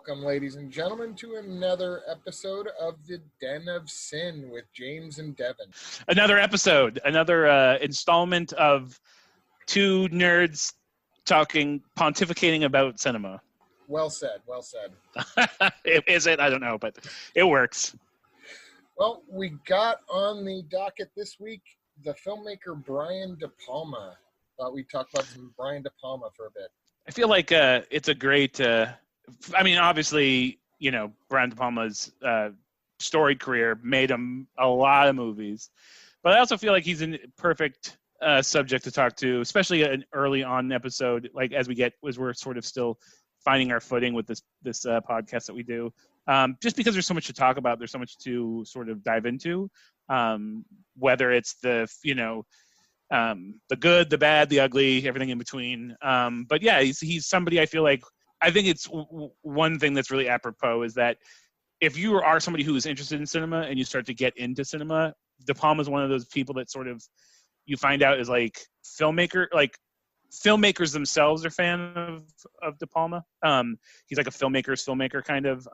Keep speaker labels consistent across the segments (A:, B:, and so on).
A: Welcome, ladies and gentlemen, to another episode of the Den of Sin with James and Devin.
B: Another episode, another installment of two nerds pontificating about cinema.
A: Well said, well said.
B: Is it? I don't know, but it works.
A: Well, we got on the docket this week the filmmaker Brian DePalma. Thought we'd talk about some Brian DePalma for a bit.
B: I feel like it's a great... obviously, Brian DePalma's storied career made him a lot of movies. But I also feel like he's a perfect subject to talk to, especially an early on episode, like as we're sort of still finding our footing with this podcast that we do. Just because there's so much to talk about, there's so much to sort of dive into, whether it's the good, the bad, the ugly, everything in between. But yeah, he's somebody I feel like, I think it's one thing that's really apropos is that if you are somebody who is interested in cinema and you start to get into cinema, De Palma is one of those people that sort of you find out is like filmmakers themselves are fan of De Palma. He's like a filmmaker's filmmaker kind of.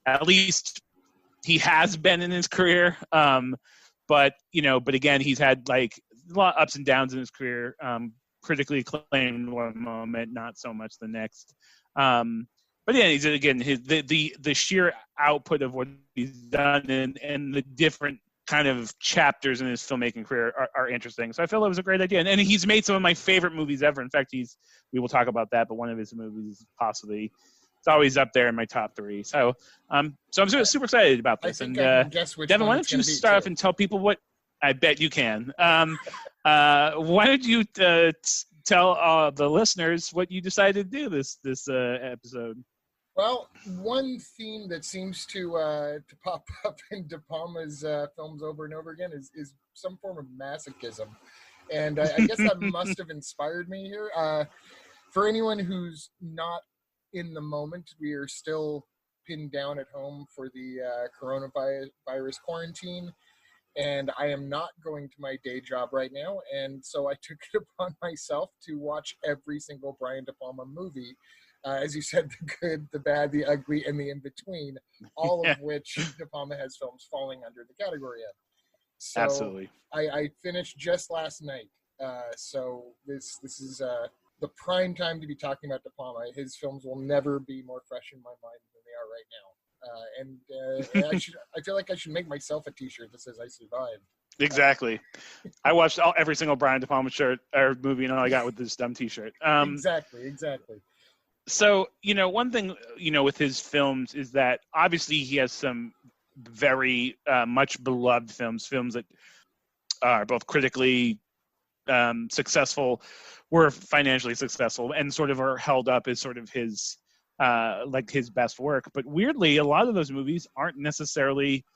B: At least he has been in his career. But again, he's had like a lot of ups and downs in his career. Critically acclaimed one moment, not so much the next. But yeah, he's again the sheer output of what he's done and the different kind of chapters in his filmmaking career are interesting. So I feel it was a great idea, and he's made some of my favorite movies ever. In fact, we will talk about that, but one of his movies possibly it's always up there in my top 3. So I'm super excited about this.
A: I can guess which
B: Devin, why don't you start off and tell people what? I bet you can. Why don't you tell the listeners what you decided to do this episode?
A: Well, one theme that seems to pop up in De Palma's films over and over again is some form of masochism, and I guess that must have inspired me here. For anyone who's not in the moment, we are still pinned down at home for the coronavirus quarantine. And I am not going to my day job right now, and so I took it upon myself to watch every single Brian De Palma movie. As you said, the good, the bad, the ugly, and the in-between, all of which De Palma has films falling under the category of. So
B: absolutely.
A: I finished just last night, so this is the prime time to be talking about De Palma. His films will never be more fresh in my mind than they are right now. I feel like I should make myself a T-shirt that says "I survived."
B: Exactly. I watched every single Brian De Palma shirt or movie, and all I got with this dumb T-shirt.
A: Exactly.
B: So one thing with his films is that obviously he has some very much beloved films that are both critically successful, were financially successful, and sort of are held up as sort of his. Like his best work, but weirdly, a lot of those movies aren't necessarily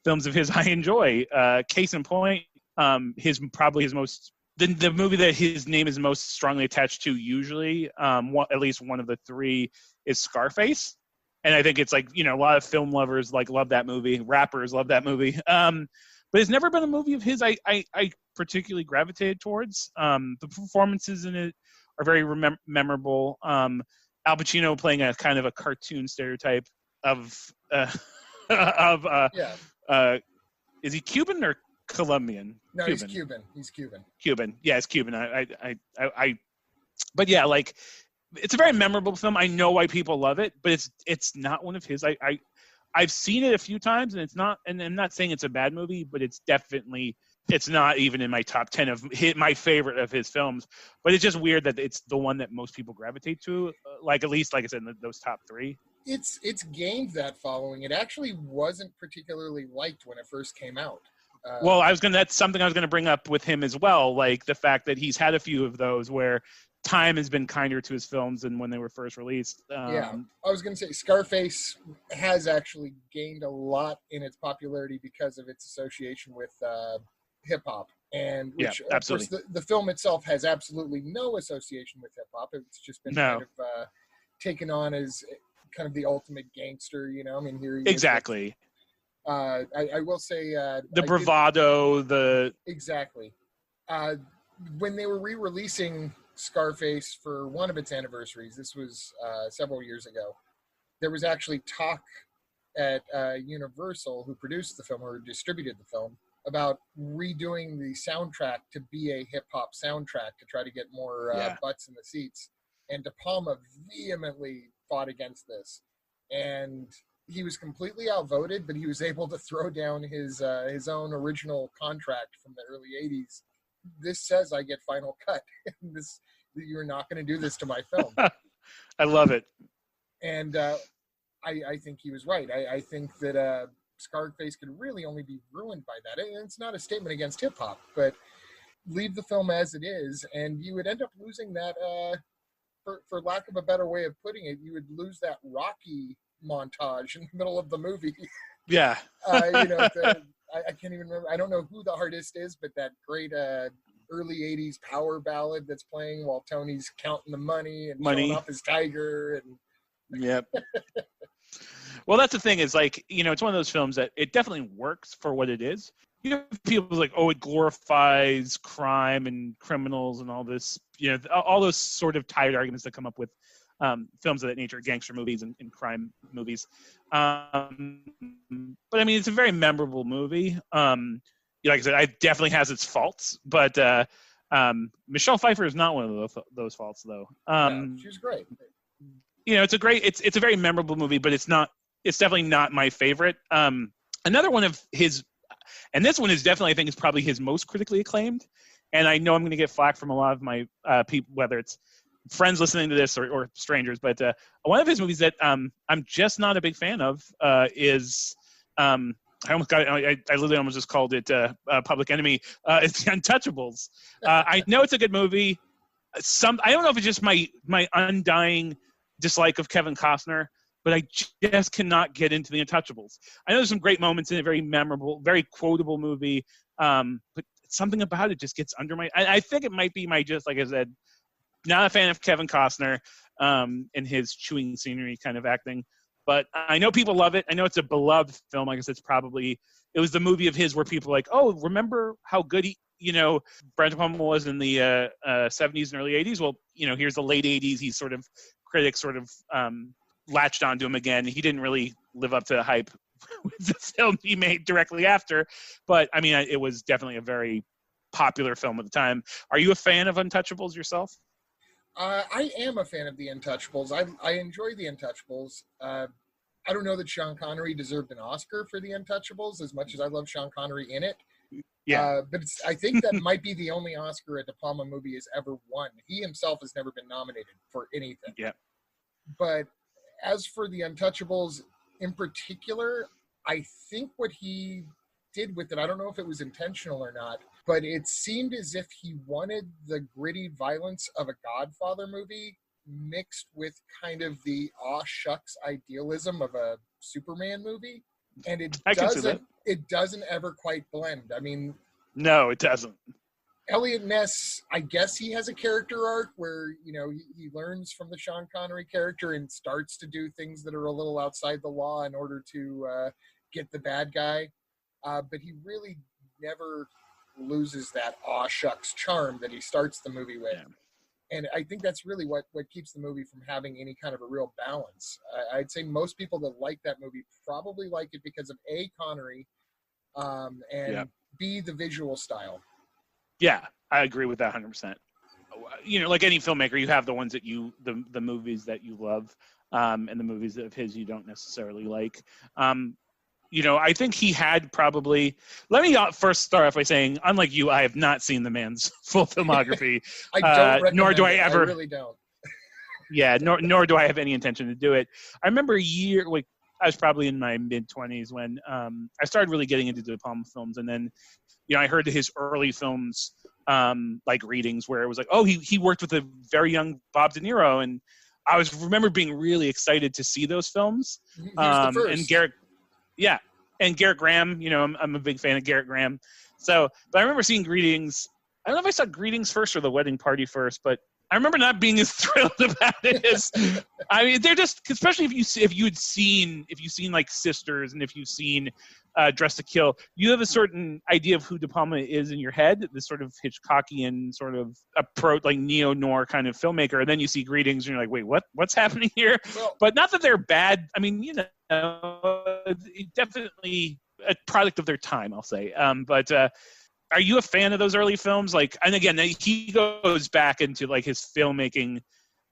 B: films of his I enjoy. Case in point, his most the movie that his name is most strongly attached to usually, at least one of the 3 is Scarface, and I think it's like a lot of film lovers love that movie, rappers love that movie, but it's never been a movie of his I particularly gravitated towards. The performances in it are very memorable. Al Pacino playing a kind of a cartoon stereotype of is he Cuban or Colombian?
A: No,
B: Cuban.
A: He's Cuban.
B: Cuban. Yeah, it's Cuban. But yeah, like it's a very memorable film. I know why people love it, but it's not one of his. I've seen it a few times, and it's not. And I'm not saying it's a bad movie, but it's not even in my top 10 of my favorite of his films. But it's just weird that it's the one that most people gravitate to. At least, like I said, in those top 3.
A: It's gained that following. It actually wasn't particularly liked when it first came out.
B: Well, that's something I was going to bring up with him as well. Like the fact that he's had a few of those where time has been kinder to his films than when they were first released.
A: I was going to say Scarface has actually gained a lot in its popularity because of its association with hip hop, and which of course the film itself has absolutely no association with hip hop. It's just been kind of taken on as kind of the ultimate gangster. I mean, here he
B: exactly.
A: I will say
B: the bravado,
A: exactly. When they were re-releasing Scarface for one of its anniversaries, this was several years ago, there was actually talk at Universal, who produced the film or distributed the film, about redoing the soundtrack to be a hip-hop soundtrack to try to get more butts in the seats. And DePalma vehemently fought against this. And he was completely outvoted, but he was able to throw down his own original contract from the early 80s. This says I get final cut. You're not going to do this to my film.
B: I love it.
A: And I think he was right. I think that Scarface could really only be ruined by that. And it's not a statement against hip-hop, but leave the film as it is, and you would end up losing that, for lack of a better way of putting it, you would lose that Rocky montage in the middle of the movie.
B: Yeah.
A: I can't even remember. I don't know who the artist is, but that great early 80s power ballad that's playing while Tony's counting the money and showing off his tiger. And
B: Yep. Well, that's the thing is, like, it's one of those films that it definitely works for what it is. People like, oh, it glorifies crime and criminals and all this, all those sort of tired arguments that come up with films of that nature, gangster movies and crime movies. But I mean, it's a very memorable movie. Like I said, it definitely has its faults, but Michelle Pfeiffer is not one of those faults, though.
A: She's great.
B: It's a very memorable movie, but it's definitely not my favorite. Another one of his, and this one is definitely, I think, is probably his most critically acclaimed. And I know I'm going to get flack from a lot of my people, whether it's friends listening to this or strangers, but one of his movies that I'm just not a big fan of is I literally almost just called it Public Enemy. It's The Untouchables. I know it's a good movie. I don't know if it's just my undying dislike of Kevin Costner, but I just cannot get into The Untouchables. I know there's some great moments in it, very memorable, very quotable movie, but something about it just gets under my. I think it might be just like I said, not a fan of Kevin Costner and his chewing scenery kind of acting. But I know people love it. I know it's a beloved film. I guess it was the movie of his where people are like, oh, remember how good Brian DePalma was in the 70s and early 80s? Well, here's the late 80s. He's critics latched onto him again. He didn't really live up to the hype with the film he made directly after. But, I mean, it was definitely a very popular film at the time. Are you a fan of Untouchables yourself?
A: I am a fan of The Untouchables. I enjoy The Untouchables. I don't know that Sean Connery deserved an Oscar for The Untouchables as much as I love Sean Connery in it.
B: Yeah.
A: But I think that might be the only Oscar a De Palma movie has ever won. He himself has never been nominated for anything.
B: Yeah.
A: But as for The Untouchables in particular, I think what he did with it, I don't know if it was intentional or not, but it seemed as if he wanted the gritty violence of a Godfather movie mixed with kind of the aw shucks idealism of a Superman movie. And it doesn't ever quite blend. I mean,
B: no, it doesn't.
A: Elliot Ness, I guess he has a character arc where, he learns from the Sean Connery character and starts to do things that are a little outside the law in order to get the bad guy. But he really never loses that aw shucks charm that he starts the movie with. Yeah. And I think that's really what keeps the movie from having any kind of a real balance. I'd say most people that like that movie probably like it because of A, Connery, and B, the visual style.
B: Yeah, I agree with that 100%. Like any filmmaker, you have the ones that the movies that you love, and the movies of his you don't necessarily like. I think he had probably. Let me first start off by saying, unlike you, I have not seen the man's full filmography.
A: I don't.
B: Nor do I ever.
A: I really don't.
B: Yeah, nor do I have any intention to do it. I remember a year, I was probably in my mid-20s when I started really getting into De Palma films, and then, I heard his early films, like Readings, where it was like, oh, he worked with a very young Bob De Niro, and I remember being really excited to see those films. And Garrett. Yeah, and Garrett Graham, I'm a big fan of Garrett Graham. So, but I remember seeing Greetings. I don't know if I saw Greetings first or The Wedding Party first, but I remember not being as thrilled about it as, I mean, they're just, especially if you've seen like Sisters, and if you've seen Dress to Kill, you have a certain idea of who De Palma is in your head, this sort of Hitchcockian sort of approach, like neo-noir kind of filmmaker, and then you see Greetings and you're like, wait, what's happening here?
A: Well,
B: but not that they're bad. I mean, definitely a product of their time, I'll say. But are you a fan of those early films? Like, and again, he goes back into like his filmmaking.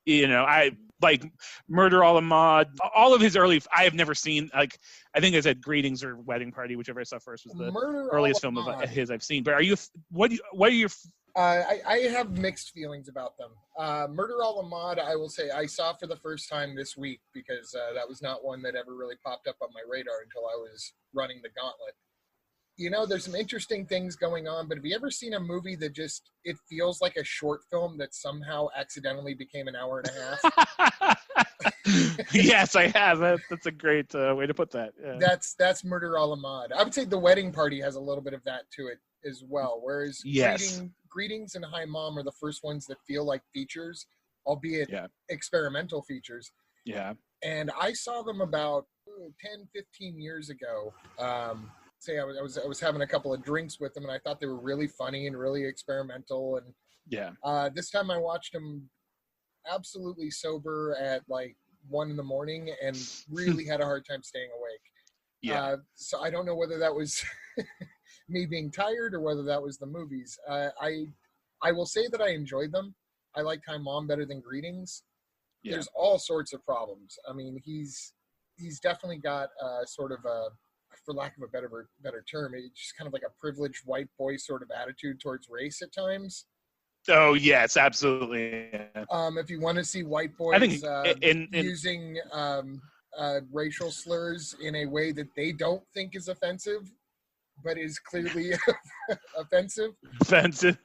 B: I like Murder a la Mode. All of his early, I have never seen. Like, I think I said Greetings or Wedding Party, whichever I saw first, was the earliest film of his I've seen. But are you? What are your?
A: I have mixed feelings about them. Murder a la Mode, I will say, I saw for the first time this week because that was not one that ever really popped up on my radar until I was running the gauntlet. There's some interesting things going on, but have you ever seen a movie that just, it feels like a short film that somehow accidentally became an hour and a half?
B: Yes, I have. That's a great way to put that. Yeah.
A: That's Murder a la Mode. I would say The Wedding Party has a little bit of that to it as well, whereas
B: yes.
A: Greetings and Hi Mom are the first ones that feel like features, albeit experimental features.
B: Yeah.
A: And I saw them about 10, 15 years ago. I was having a couple of drinks with them, and I thought they were really funny and really experimental. And this time I watched them absolutely sober at like 1 a.m. and really had a hard time staying awake.
B: Yeah.
A: So I don't know whether that was me being tired or whether that was the movies. I will say that I enjoyed them. I liked Hi Mom better than Greetings. Yeah. There's all sorts of problems. I mean, he's definitely got sort of a, for lack of a better term, it's just kind of like a privileged white boy sort of attitude towards race at times.
B: Oh yes, absolutely.
A: If you want to see white boys
B: I think
A: using racial slurs in a way that they don't think is offensive, but is clearly offensive.
B: Offensive.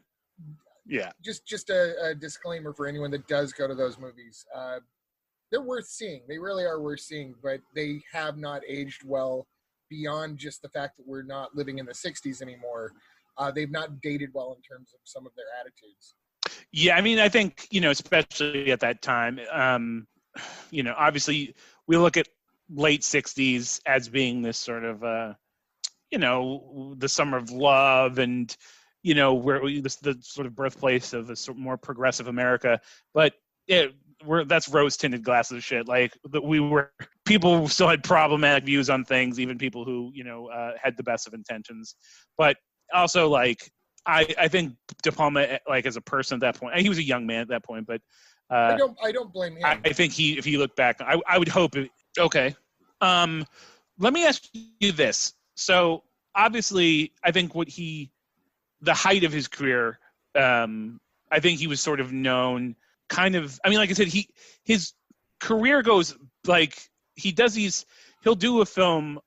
B: Yeah.
A: Just a disclaimer for anyone that does go to those movies. They're worth seeing. They really are worth seeing, but they have not aged well beyond just the fact that we're not living in the 60s anymore. They've not dated well in terms of some of their attitudes.
B: Yeah, I mean, I think, especially at that time, obviously we look at late 60s as being this sort of, the summer of love and, the sort of birthplace of a sort of more progressive America. But that's rose-tinted glasses of shit. Like, people still had problematic views on things, even people who, had the best of intentions. But also, like, I think De Palma, like, as a person at that point, he was a young man at that point, but
A: I don't blame him.
B: I think if you look back, I would hope okay. Let me ask you this. So obviously, I think the height of his career, I think he was sort of known kind of, I mean, like I said, his career goes, like, he'll do a film,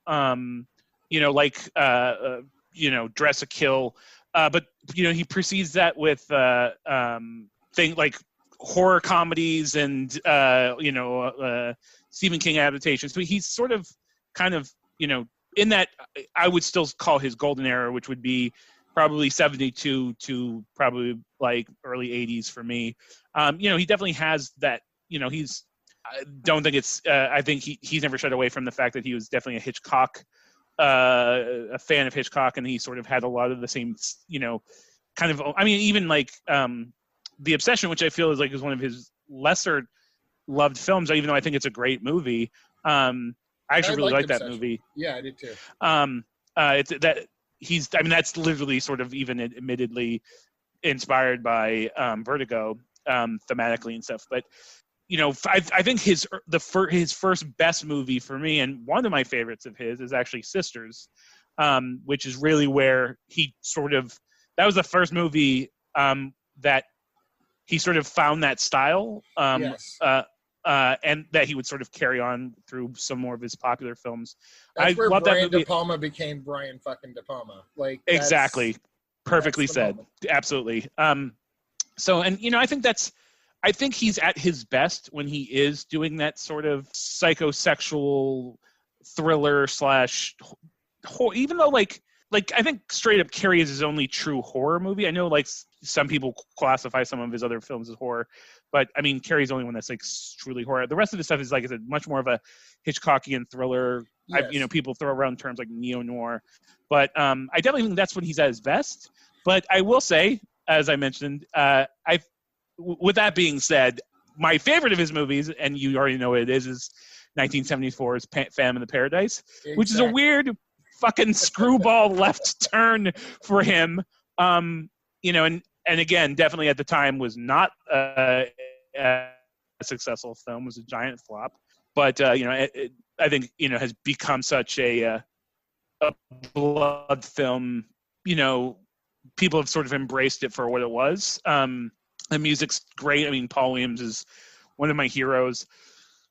B: Dress to Kill, but he precedes that with things like horror comedies and Stephen King adaptations. But he's sort of kind of in that, I would still call his golden era, which would be probably 72 to probably like early 80s for me. He definitely has that. I don't think it's. I think he's never shied away from the fact that he was definitely a Hitchcock, a fan of Hitchcock, and he sort of had a lot of the same, kind of. I mean, even like The Obsession, which I feel is one of his lesser loved films, even though I think it's a great movie. I actually really like that movie.
A: Yeah, I did too.
B: It's that he's. I mean, that's literally sort of even admittedly inspired by Vertigo, thematically and stuff, but. I think his first best movie for me, and one of my favorites of his, is actually Sisters, which is really where he sort of, that was the first movie that he sort of found that style,
A: yes.
B: And that he would sort of carry on through some more of his popular films.
A: That's where Brian DePalma became Brian fucking DePalma. Like,
B: exactly, perfectly said, moment. Absolutely. So, and I think he's at his best when he is doing that sort of psychosexual thriller / even though, like, like, I think straight up Carrie is his only true horror movie. I know like some people classify some of his other films as horror, but I mean, Carrie's the only one that's like truly horror. The rest of his stuff is, like I said, much more of a Hitchcockian thriller.
A: Yes.
B: You know, people throw around terms like neo-noir, but I definitely think that's when he's at his best. But I will say, as I mentioned, with that being said, my favorite of his movies, and you already know what it is 1974's Phantom of the Paradise, exactly. Which is a weird fucking screwball left turn for him. You know, and again, definitely at the time was not a successful film, was a giant flop. But, you know, I think, you know, has become such a blood film. You know, people have sort of embraced it for what it was. The music's great. I mean, Paul Williams is one of my heroes.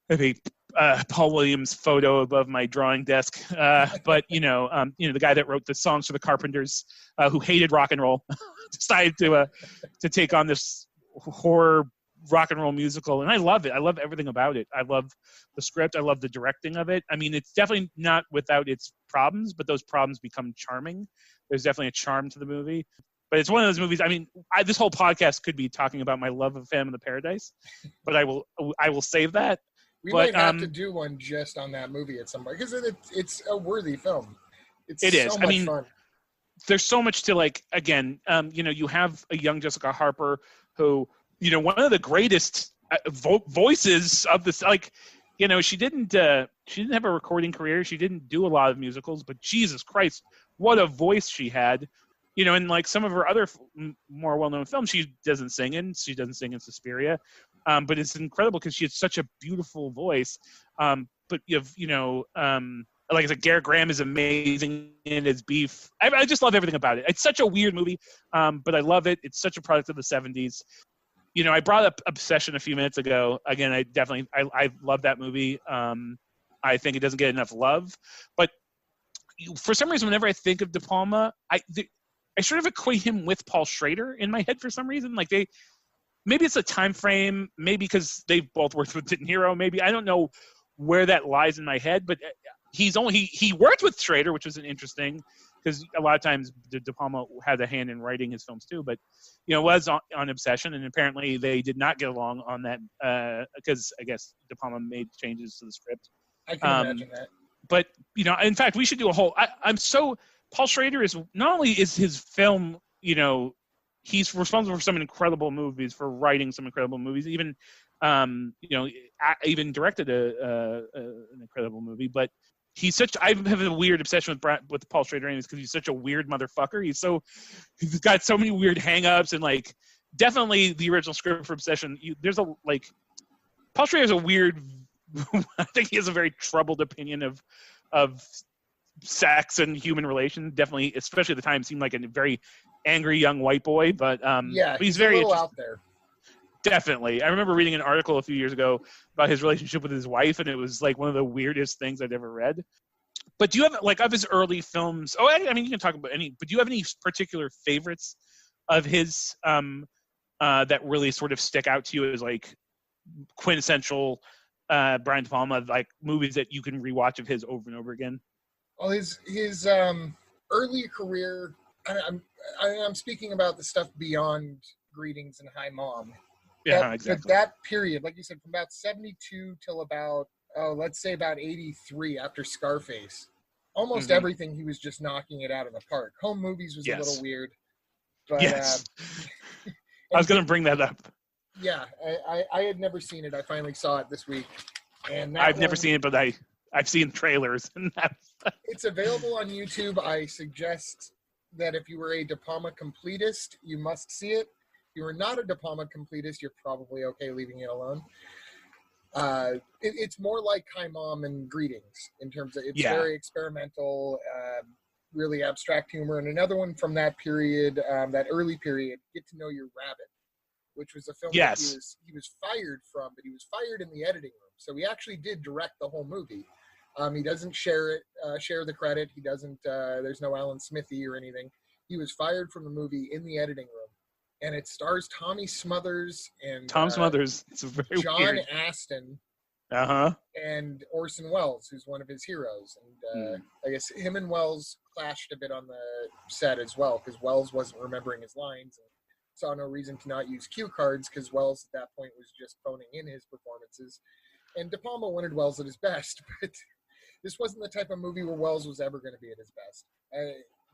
B: I have a Paul Williams photo above my drawing desk. But you know, the guy that wrote the songs for the Carpenters, who hated rock and roll, decided to take on this horror rock and roll musical, and I love it. I love everything about it. I love the script. I love the directing of it. I mean, it's definitely not without its problems, but those problems become charming. There's definitely a charm to the movie. But it's one of those movies. I mean, this whole podcast could be talking about my love of Phantom of the Paradise, but I will save that.
A: We might have to do one just on that movie at some point, because it's a worthy film. It is. So much fun.
B: There's so much to like. Again, you know, you have a young Jessica Harper who, you know, one of the greatest voices of this. Like, you know, she didn't have a recording career. She didn't do a lot of musicals, but Jesus Christ, what a voice she had. You know, in like some of her other more well-known films, she doesn't sing in. She doesn't sing in Suspiria, but it's incredible because she has such a beautiful voice. But you have, you know, like I said, Garrett Graham is amazing in his Beef. I just love everything about it. It's such a weird movie, but I love it. It's such a product of the 70s. You know, I brought up Obsession a few minutes ago. Again, I love that movie. I think it doesn't get enough love, but for some reason, whenever I think of DePalma, I sort of equate him with Paul Schrader in my head for some reason. Like maybe it's a time frame, maybe because they've both worked with De Niro. Maybe I don't know where that lies in my head, but he worked with Schrader, which was an interesting, because a lot of times De Palma had a hand in writing his films too. But you know, was on Obsession, and apparently they did not get along on that because I guess De Palma made changes to the script.
A: I can imagine that.
B: But you know, in fact, we should do a whole. Paul Schrader is not only is his film, you know, he's responsible for some incredible movies, for writing some incredible movies, even, you know, even directed an incredible movie. But I have a weird obsession with Paul Schrader because he's such a weird motherfucker. He's got so many weird hang-ups, and like definitely the original script for Obsession. Paul Schrader has a weird. I think he has a very troubled opinion of sex and human relations. Definitely, especially at the time, seemed like a very angry young white boy. But
A: yeah,
B: he's very
A: a little out there.
B: Definitely, I remember reading an article a few years ago about his relationship with his wife, and it was like one of the weirdest things I'd ever read. But do you have, like, of his early films? Oh, I mean, you can talk about any. But do you have any particular favorites of his that really sort of stick out to you as like quintessential Brian De Palma, like movies that you can rewatch of his over and over again?
A: Well, his early career. I'm speaking about the stuff beyond Greetings and Hi Mom.
B: Yeah, exactly.
A: But that period, like you said, from about 72 till about, let's say about 83 after Scarface, almost everything he was just knocking it out of the park. Home Movies was a little weird. But,
B: yes. I was going to bring that up.
A: Yeah, I had never seen it. I finally saw it this week. And
B: I've never seen it, but I've seen trailers. And
A: it's available on YouTube. I suggest that if you were a De Palma completist, you must see it. If you are not a De Palma completist, you're probably okay leaving it alone. It's more like Hi Mom and Greetings in terms of it's very experimental, really abstract humor. And another one from that period, that early period, Get to Know Your Rabbit, which was a film that he was fired from, but he was fired in the editing room. So he actually did direct the whole movie. He doesn't share the credit. He doesn't. There's no Alan Smithy or anything. He was fired from the movie in the editing room, and it stars Tommy Smothers and
B: It's very
A: John
B: weird.
A: Astin,
B: Uh-huh.
A: and Orson Welles, who's one of his heroes. And I guess him and Welles clashed a bit on the set as well, because Wells wasn't remembering his lines and saw no reason to not use cue cards, because Wells at that point was just phoning in his performances. And De Palma wanted Wells at his best, but this wasn't the type of movie where Wells was ever going to be at his best.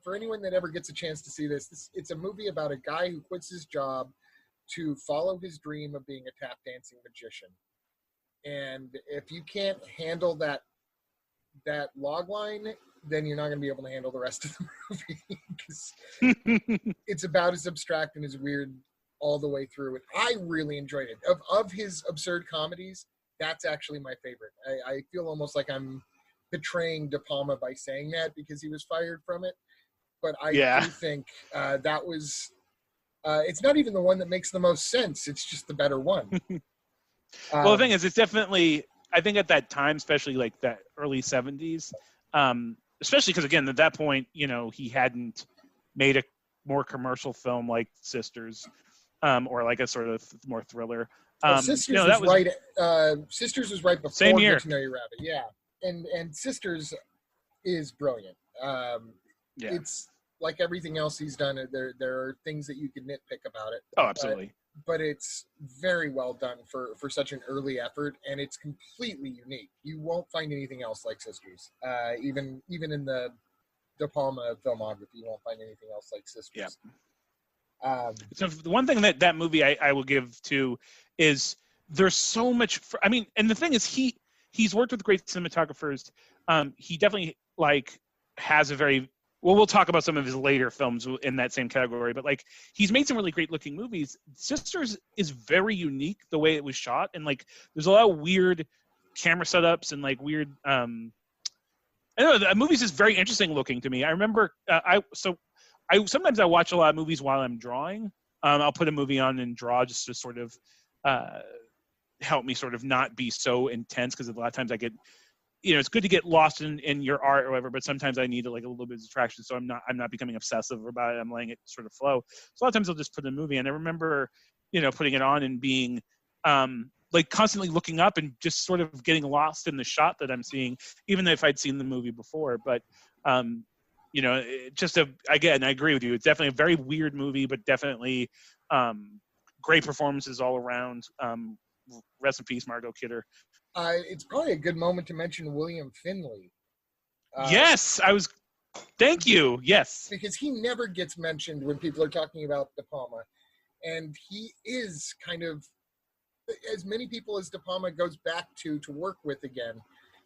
A: For anyone that ever gets a chance to see this, it's a movie about a guy who quits his job to follow his dream of being a tap dancing magician. And if you can't handle that log line, then you're not going to be able to handle the rest of the movie. 'Cause it's about as abstract and as weird all the way through. And I really enjoyed it. Of his absurd comedies, that's actually my favorite. I feel almost like I'm betraying De Palma by saying that because he was fired from it. But I do think that was... it's not even the one that makes the most sense. It's just the better one.
B: Well, the thing is, it's definitely... I think at that time, especially like that early 70s, especially because, again, at that point, he hadn't made a more commercial film like Sisters or like a sort of more thriller.
A: Sisters was right. Sisters was right before
B: same year.
A: Get to Know Your Rabbit. Yeah. And Sisters is brilliant. It's like everything else he's done. There are things that you can nitpick about it.
B: Oh, absolutely.
A: But it's very well done for such an early effort, and it's completely unique. You won't find anything else like Sisters. Even in the De Palma filmography, you won't find anything else like Sisters.
B: Yeah. So the one thing that movie I will give to is there's so much. And the thing is, he's worked with great cinematographers. He definitely has a very... Well, we'll talk about some of his later films in that same category, but he's made some really great looking movies. Sisters is very unique the way it was shot, and there's a lot of weird camera setups and weird. I don't know, the movie's just very interesting looking to me. I remember I sometimes I watch a lot of movies while I'm drawing. I'll put a movie on and draw just to sort of help me sort of not be so intense, because a lot of times I get. It's good to get lost in your art or whatever, but sometimes I need a little bit of distraction, so I'm not becoming obsessive about it. I'm letting it sort of flow. So a lot of times I'll just put a movie, and I remember, putting it on and being constantly looking up and just sort of getting lost in the shot that I'm seeing, even if I'd seen the movie before. But again, I agree with you. It's definitely a very weird movie, but definitely great performances all around. Rest in peace, Margot Kidder.
A: It's probably a good moment to mention William Finley.
B: Yes, thank you. Yes.
A: Because he never gets mentioned when people are talking about De Palma. And he is kind of, as many people as De Palma goes back to work with again,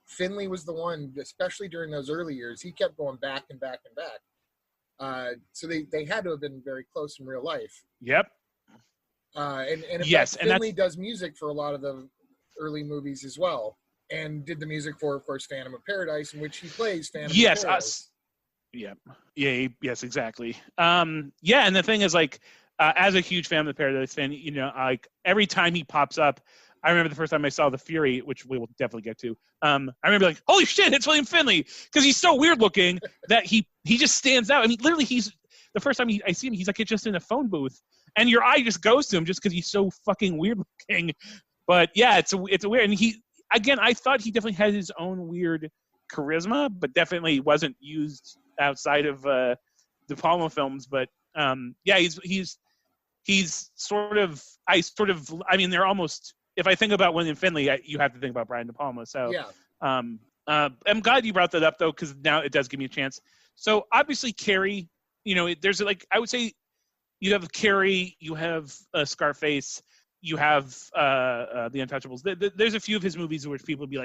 A: Finley was the one, especially during those early years, he kept going back and back and back. So they had to have been very close in real life.
B: Yep.
A: And
B: yes,
A: and Finley does music for a lot of the early movies as well, and did the music for, of course, Phantom of Paradise, in which he plays Phantom of Paradise.
B: Yes, exactly. And the thing is, as a huge Phantom of Paradise fan, every time he pops up, I remember the first time I saw The Fury, which we will definitely get to. I remember holy shit, it's William Finley, because he's so weird looking that he just stands out. I mean, literally, he's the first time I see him, he's just in a phone booth, and your eye just goes to him just because he's so fucking weird looking. But yeah, it's a weird, and I thought he definitely had his own weird charisma, but definitely wasn't used outside of De Palma films. But he's sort of, they're almost, if I think about William Finley, you have to think about Brian De Palma. So
A: yeah.
B: I'm glad you brought that up though, because now it does give me a chance. So obviously Carrie, there's I would say you have Carrie, you have Scarface, you have the Untouchables. There's a few of his movies which people would be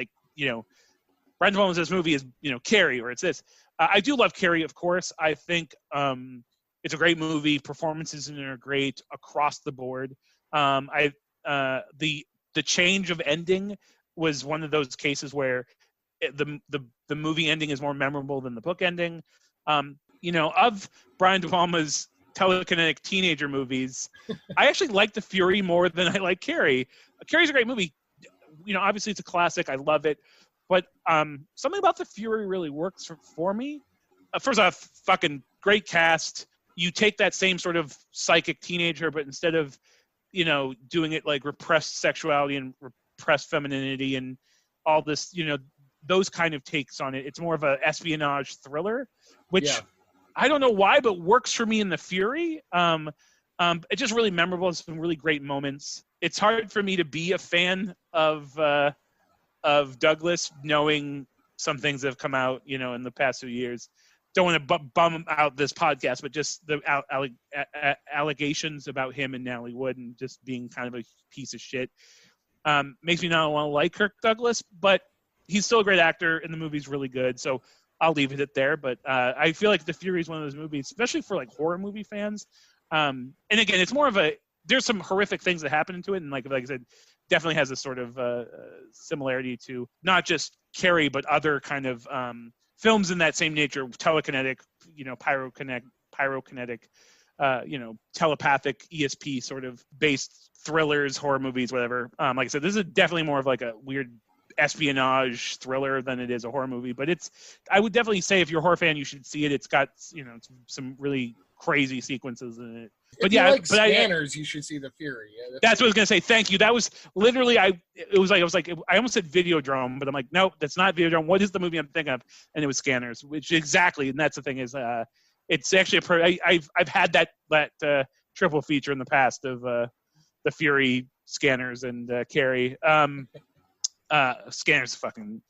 B: Brian De Palma says movie is, Carrie, or it's this. I do love Carrie, of course. I think it's a great movie. Performances in it are great across the board. The change of ending was one of those cases where the movie ending is more memorable than the book ending. Of Brian De Palma's telekinetic teenager movies, I actually like The Fury more than I like Carrie. Carrie's a great movie. Obviously it's a classic. I love it. But something about The Fury really works for me. First off, fucking great cast. You take that same sort of psychic teenager, but instead of, doing it repressed sexuality and repressed femininity and all this, those kind of takes on it. It's more of a espionage thriller. which
A: Yeah.
B: I don't know why, but works for me in The Fury. It's just really memorable. It's some really great moments. It's hard for me to be a fan of Douglas, knowing some things that have come out, in the past few years. Don't want to bum out this podcast, but just the allegations about him and Natalie Wood and just being kind of a piece of shit makes me not want to like Kirk Douglas, but he's still a great actor and the movie's really good. So I'll leave it at there. But I feel like The Fury is one of those movies, especially for like horror movie fans. And again, it's more of there's some horrific things that happen into it. And like I said, definitely has a sort of similarity to not just Carrie, but other kind of films in that same nature, telekinetic, pyrokinetic, telepathic ESP sort of based thrillers, horror movies, whatever. Like I said, this is definitely more of like a weird espionage thriller than it is a horror movie. But I would definitely say if you're a horror fan, you should see it. It's got, some really crazy sequences in it. But
A: if you like Scanners, you should see The Fury. Yeah,
B: that's what I was gonna say. Thank you. That was literally I almost said Videodrome, but I'm like, nope, that's not Videodrome. What is the movie I'm thinking of? And it was Scanners, which exactly. And that's the thing is, it's actually I've had that triple feature in the past of The Fury, Scanners, and Carrie. Scanners fucking.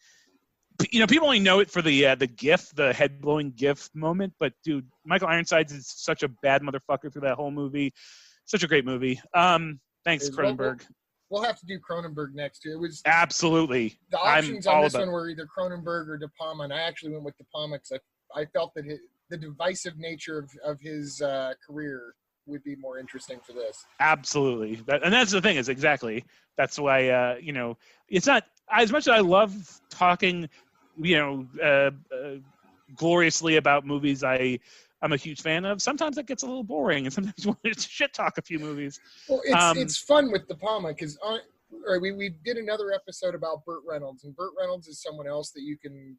B: People only know it for the GIF, the head blowing GIF moment. But dude, Michael Ironsides is such a bad motherfucker through that whole movie. Such a great movie. Thanks, Cronenberg.
A: We'll have to do Cronenberg next year. It was
B: absolutely
A: the options on this one were either Cronenberg or DePalma, and I actually went with DePalma because I felt that the divisive nature of his career would be more interesting for this.
B: Absolutely, and that's the thing is exactly that's why it's not as much as I love talking. Gloriously about movies I'm a huge fan of. Sometimes it gets a little boring, and sometimes you want to shit talk a few movies.
A: Well, it's fun with De Palma because we did another episode about Burt Reynolds, and Burt Reynolds is someone else that you can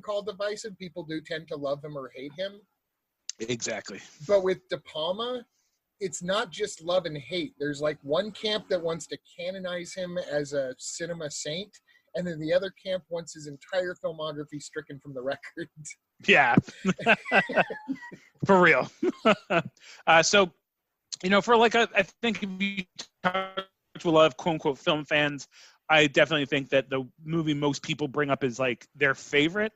A: call divisive. People do tend to love him or hate him.
B: Exactly.
A: But with De Palma, it's not just love and hate. There's like one camp that wants to canonize him as a cinema saint, and then the other camp wants his entire filmography stricken from the record.
B: Yeah. For real. So, for I think if you talk to a lot of quote-unquote film fans, I definitely think that the movie most people bring up as like their favorite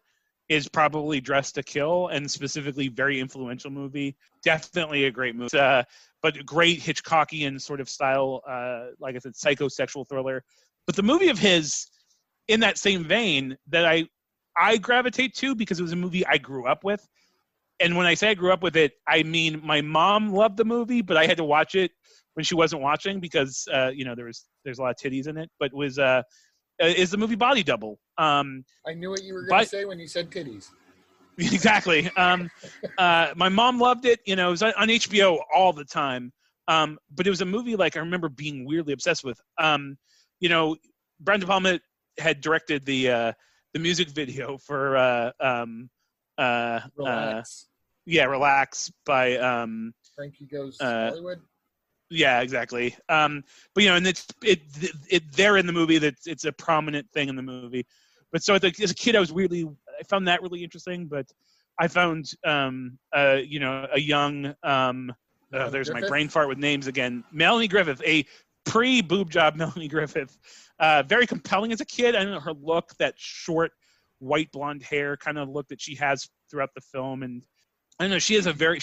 B: is probably Dressed to Kill, and specifically very influential movie. Definitely a great movie. But great Hitchcockian sort of style, like I said, psychosexual thriller. But the movie of his in that same vein that I gravitate to because it was a movie I grew up with. And when I say I grew up with it, I mean my mom loved the movie, but I had to watch it when she wasn't watching because there's a lot of titties in it. But was is the movie Body Double.
A: I knew what you were going to say when you said titties.
B: Exactly. My mom loved it. It was on HBO all the time. But it was a movie like I remember being weirdly obsessed with. Brian DePalma had directed the music video for
A: Relax.
B: Relax by
A: Frankie Goes Hollywood.
B: Yeah, exactly. But and it's there in the movie that it's a prominent thing in the movie. But so as a kid, I found that really interesting. But I found a young there's my brain fart with names again. Melanie Griffith, a pre-boob job Melanie Griffith. Very compelling as a kid. I know her look, that short white blonde hair kind of look that she has throughout the film. And I don't know, she had a very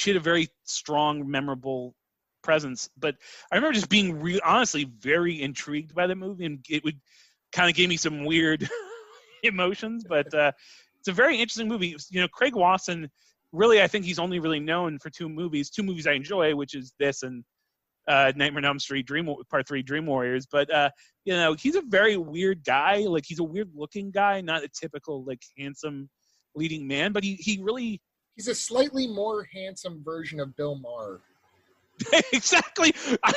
B: strong, memorable presence. But I remember just being honestly very intrigued by the movie, and it would kind of gave me some weird emotions. But it's a very interesting movie. Craig Wasson, really, I think he's only really known for two movies I enjoy, which is this and Nightmare on Elm Street, Part 3, Dream Warriors. But he's a very weird guy. Like, he's a weird looking guy, not a typical like handsome leading man. But he's
A: a slightly more handsome version of Bill Maher.
B: Exactly. I've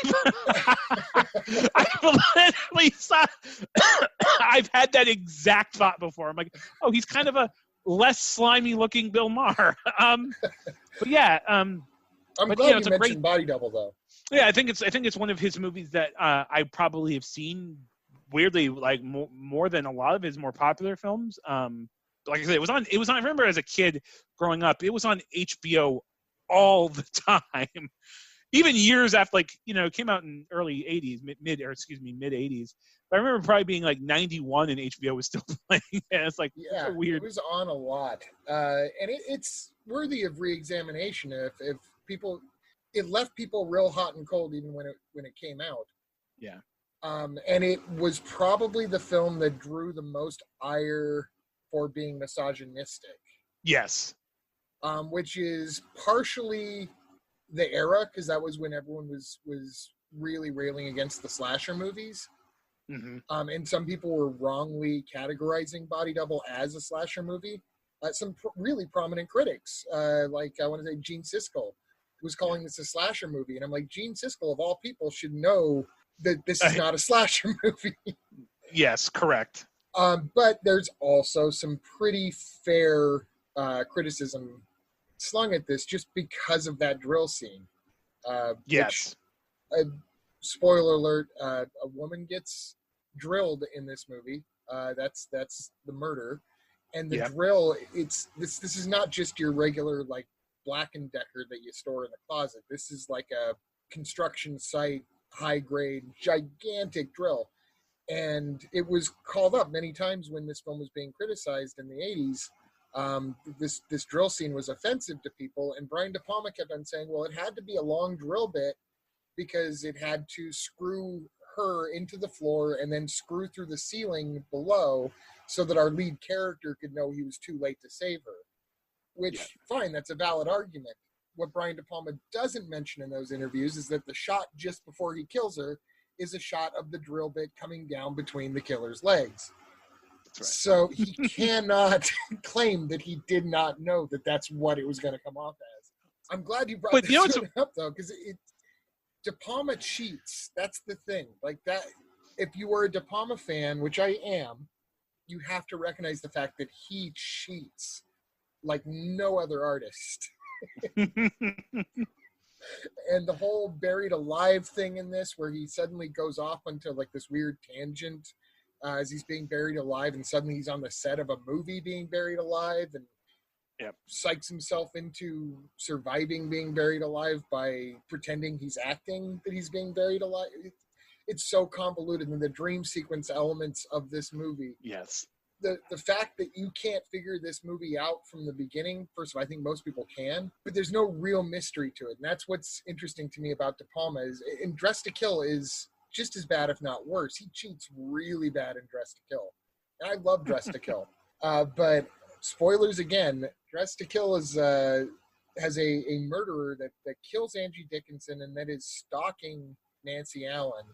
B: had that exact thought before. I'm like, oh, he's kind of a less slimy looking Bill Maher. But yeah.
A: I'm glad you mentioned Body Double, though.
B: Yeah, I think it's one of his movies that I probably have seen weirdly like more than a lot of his more popular films. like I said, it was on. I remember as a kid growing up, it was on HBO all the time. Even years after, like, it came out in early 80s, mid 80s. But I remember probably being like 91 and HBO was still playing. And it's like,
A: yeah,
B: so weird.
A: It was on a lot. And it's worthy of re-examination if people, it left people real hot and cold even when it came out.
B: Yeah.
A: And it was probably the film that drew the most ire for being misogynistic.
B: Yes.
A: Which is partially the era, because that was when everyone was really railing against the slasher movies.
B: Mm-hmm.
A: And some people were wrongly categorizing Body Double as a slasher movie. Some really prominent critics, like I want to say Gene Siskel, was calling this a slasher movie. And I'm like, Gene Siskel, of all people, should know that this is not a slasher movie.
B: Yes, correct.
A: But there's also some pretty fair criticism slung at this just because of that drill scene.
B: Yes.
A: Which, spoiler alert, a woman gets drilled in this movie. That's the murder. And the drill, this is not just your regular like Black & Decker that you store in the closet. This is like a construction site, high grade, gigantic drill. And it was called up many times when this film was being criticized in the 80s. This drill scene was offensive to people, and Brian DePalma kept on saying, well, it had to be a long drill bit because it had to screw her into the floor and then screw through the ceiling below so that our lead character could know he was too late to save her. Which, fine, that's a valid argument. What Brian DePalma doesn't mention in those interviews is that the shot just before he kills her is a shot of the drill bit coming down between the killer's legs. Right. So he cannot claim that he did not know that that's what it was going to come off as. I'm glad you brought this up, though, because De Palma cheats. That's the thing. Like that, if you were a De Palma fan, which I am, you have to recognize the fact that he cheats like no other artist. And the whole buried alive thing in this, where he suddenly goes off onto like this weird tangent as he's being buried alive, and suddenly he's on the set of a movie being buried alive, and psychs himself into surviving being buried alive by pretending he's acting that he's being buried alive. It's so convoluted, and the dream sequence elements of this movie.
B: Yes.
A: The fact that you can't figure this movie out from the beginning, first of all, I think most people can, but there's no real mystery to it. And that's what's interesting to me about De Palma is, in Dress to Kill is just as bad, if not worse. He cheats really bad in Dress to Kill. And I love Dress to Kill. But spoilers again, Dress to Kill is has a murderer that kills Angie Dickinson and that is stalking Nancy Allen.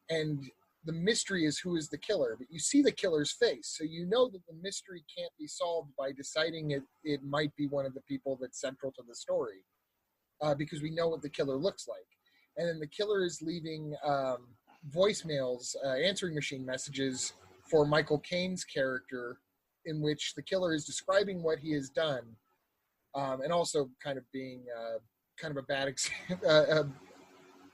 A: And the mystery is who is the killer, but you see the killer's face, so you know that the mystery can't be solved by deciding it might be one of the people that's central to the story, because we know what the killer looks like. And then the killer is leaving voicemails, answering machine messages for Michael Caine's character, in which the killer is describing what he has done, and also kind of being kind of a bad example.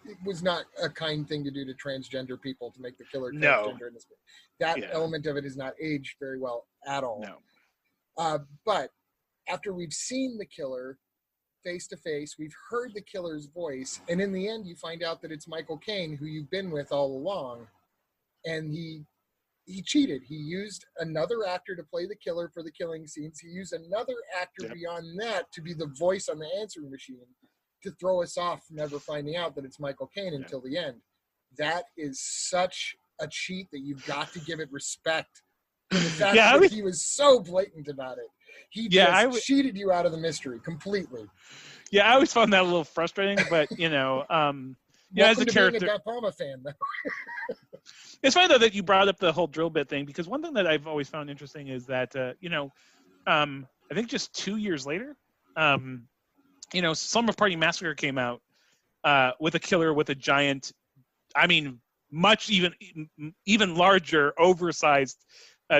A: It was not a kind thing to do to transgender people to make the killer transgender in this movie. That element of it is not aged very well at all.
B: No.
A: But after we've seen the killer face to face, we've heard the killer's voice, and in the end you find out that it's Michael Caine, who you've been with all along. And he cheated. He used another actor to play the killer for the killing scenes. He used another actor beyond that to be the voice on the answering machine, to throw us off never finding out that it's Michael Caine until the end. That is such a cheat that you've got to give it respect for the fact that he was so blatant about it. He just cheated you out of the mystery completely.
B: Yeah, I always found that a little frustrating, but as a character,
A: being a Palma fan, though.
B: It's funny though that you brought up the whole drill bit thing, because one thing that I've always found interesting is that I think just 2 years later, Slumber Party Massacre came out with a killer with a giant, much even larger, oversized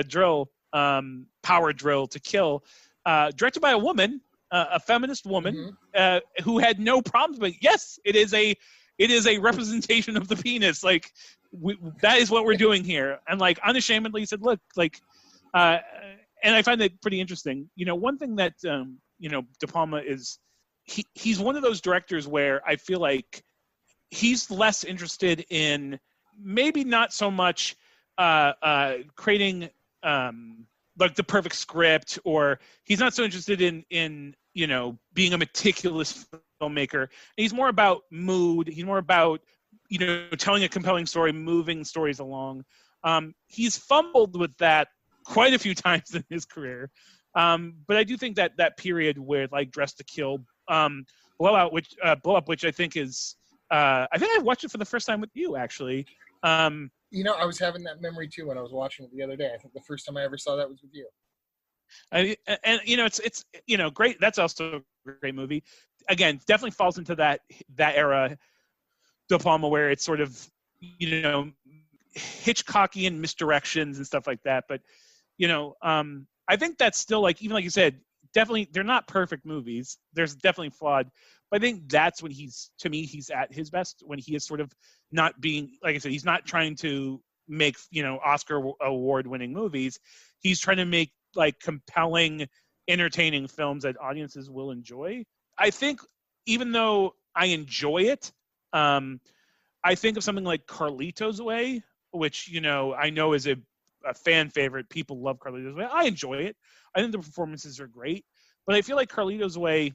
B: drill, power drill to kill, directed by a woman, a feminist woman, who had no problems. But yes, it is a representation of the penis. Like that is what we're doing here, and like unashamedly said, look, like, and and I find that pretty interesting. One thing that De Palma is, he's one of those directors where I feel like he's less interested in, maybe not so much creating like the perfect script, or he's not so interested in being a meticulous filmmaker. And he's more about mood. He's more about telling a compelling story, moving stories along. He's fumbled with that quite a few times in his career. But I do think that period where, like, Dress to Kill, Blowout, which I think is, I think I watched it for the first time with you, actually.
A: I was having that memory too when I was watching it the other day. I think the first time I ever saw that was with you.
B: It's great. That's also a great movie. Again, definitely falls into that era, De Palma, where it's sort of Hitchcockian misdirections and stuff like that. But I think that's still, like, even like you said, definitely they're not perfect movies. There's definitely flawed. But I think that's when he's at his best, when he is sort of not being, like I said, he's not trying to make Oscar award-winning movies. He's trying to make, like, compelling, entertaining films that audiences will enjoy. I think even though I enjoy it, I think of something like Carlito's Way, which I know is a fan favorite. People love Carlito's Way. I enjoy it. I think the performances are great, but I feel like Carlito's Way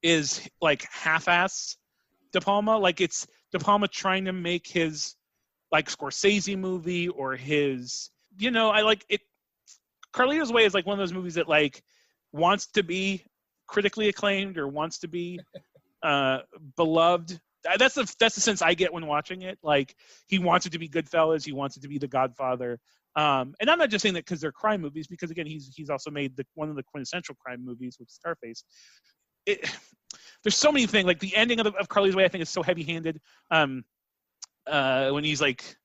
B: is like half-ass De Palma. Like, it's De Palma trying to make his, like, Scorsese movie, or his, I like it. Carlito's Way is like one of those movies that, like, wants to be critically acclaimed or wants to be beloved. That's the sense I get when watching it. Like, he wants it to be Goodfellas. He wants it to be The Godfather. And I'm not just saying that because they're crime movies, because, again, he's also made one of the quintessential crime movies with Scarface. There's so many things. Like, the ending of Carlito's Way, I think, is so heavy-handed. When he's, like,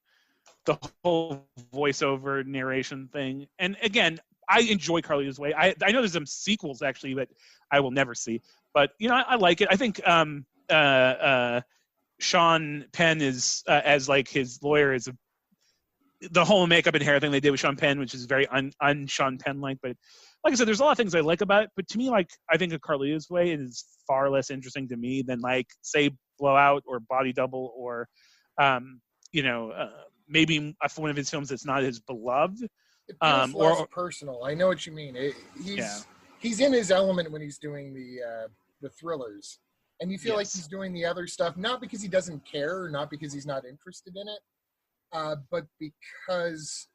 B: the whole voiceover narration thing. And, again, I enjoy Carlito's Way. I know there's some sequels, actually, that I will never see. But, I like it. I think Sean Penn is, as, like, his lawyer, is the whole makeup and hair thing they did with Sean Penn, which is very un-Sean Penn-like. But, like I said, there's a lot of things I like about it. But to me, like, I think a Carlito's Way is far less interesting to me than, like, say, Blowout or Body Double, or, maybe one of his films that's not as beloved.
A: It feels less personal. I know what you mean. He's in his element when he's doing the thrillers, and you feel like he's doing the other stuff not because he doesn't care, or not because he's not interested in it, but because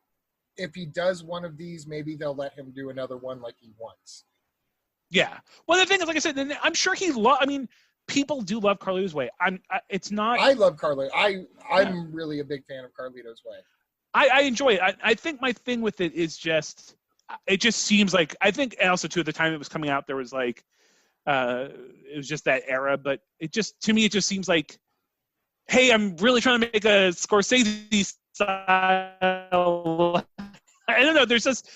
A: if he does one of these, maybe they'll let him do another one like he wants. Yeah.
B: Well, the thing is, like I said, I'm sure people do love Carlito's Way. It's not.
A: I love Carlito. I'm really a big fan of Carlito's Way.
B: I enjoy it. I think my thing with it is just, it just seems like, I think also too, at the time it was coming out, there was like, it was just that era, but to me, it just seems like, hey, I'm really trying to make a Scorsese style. I don't know. There's just,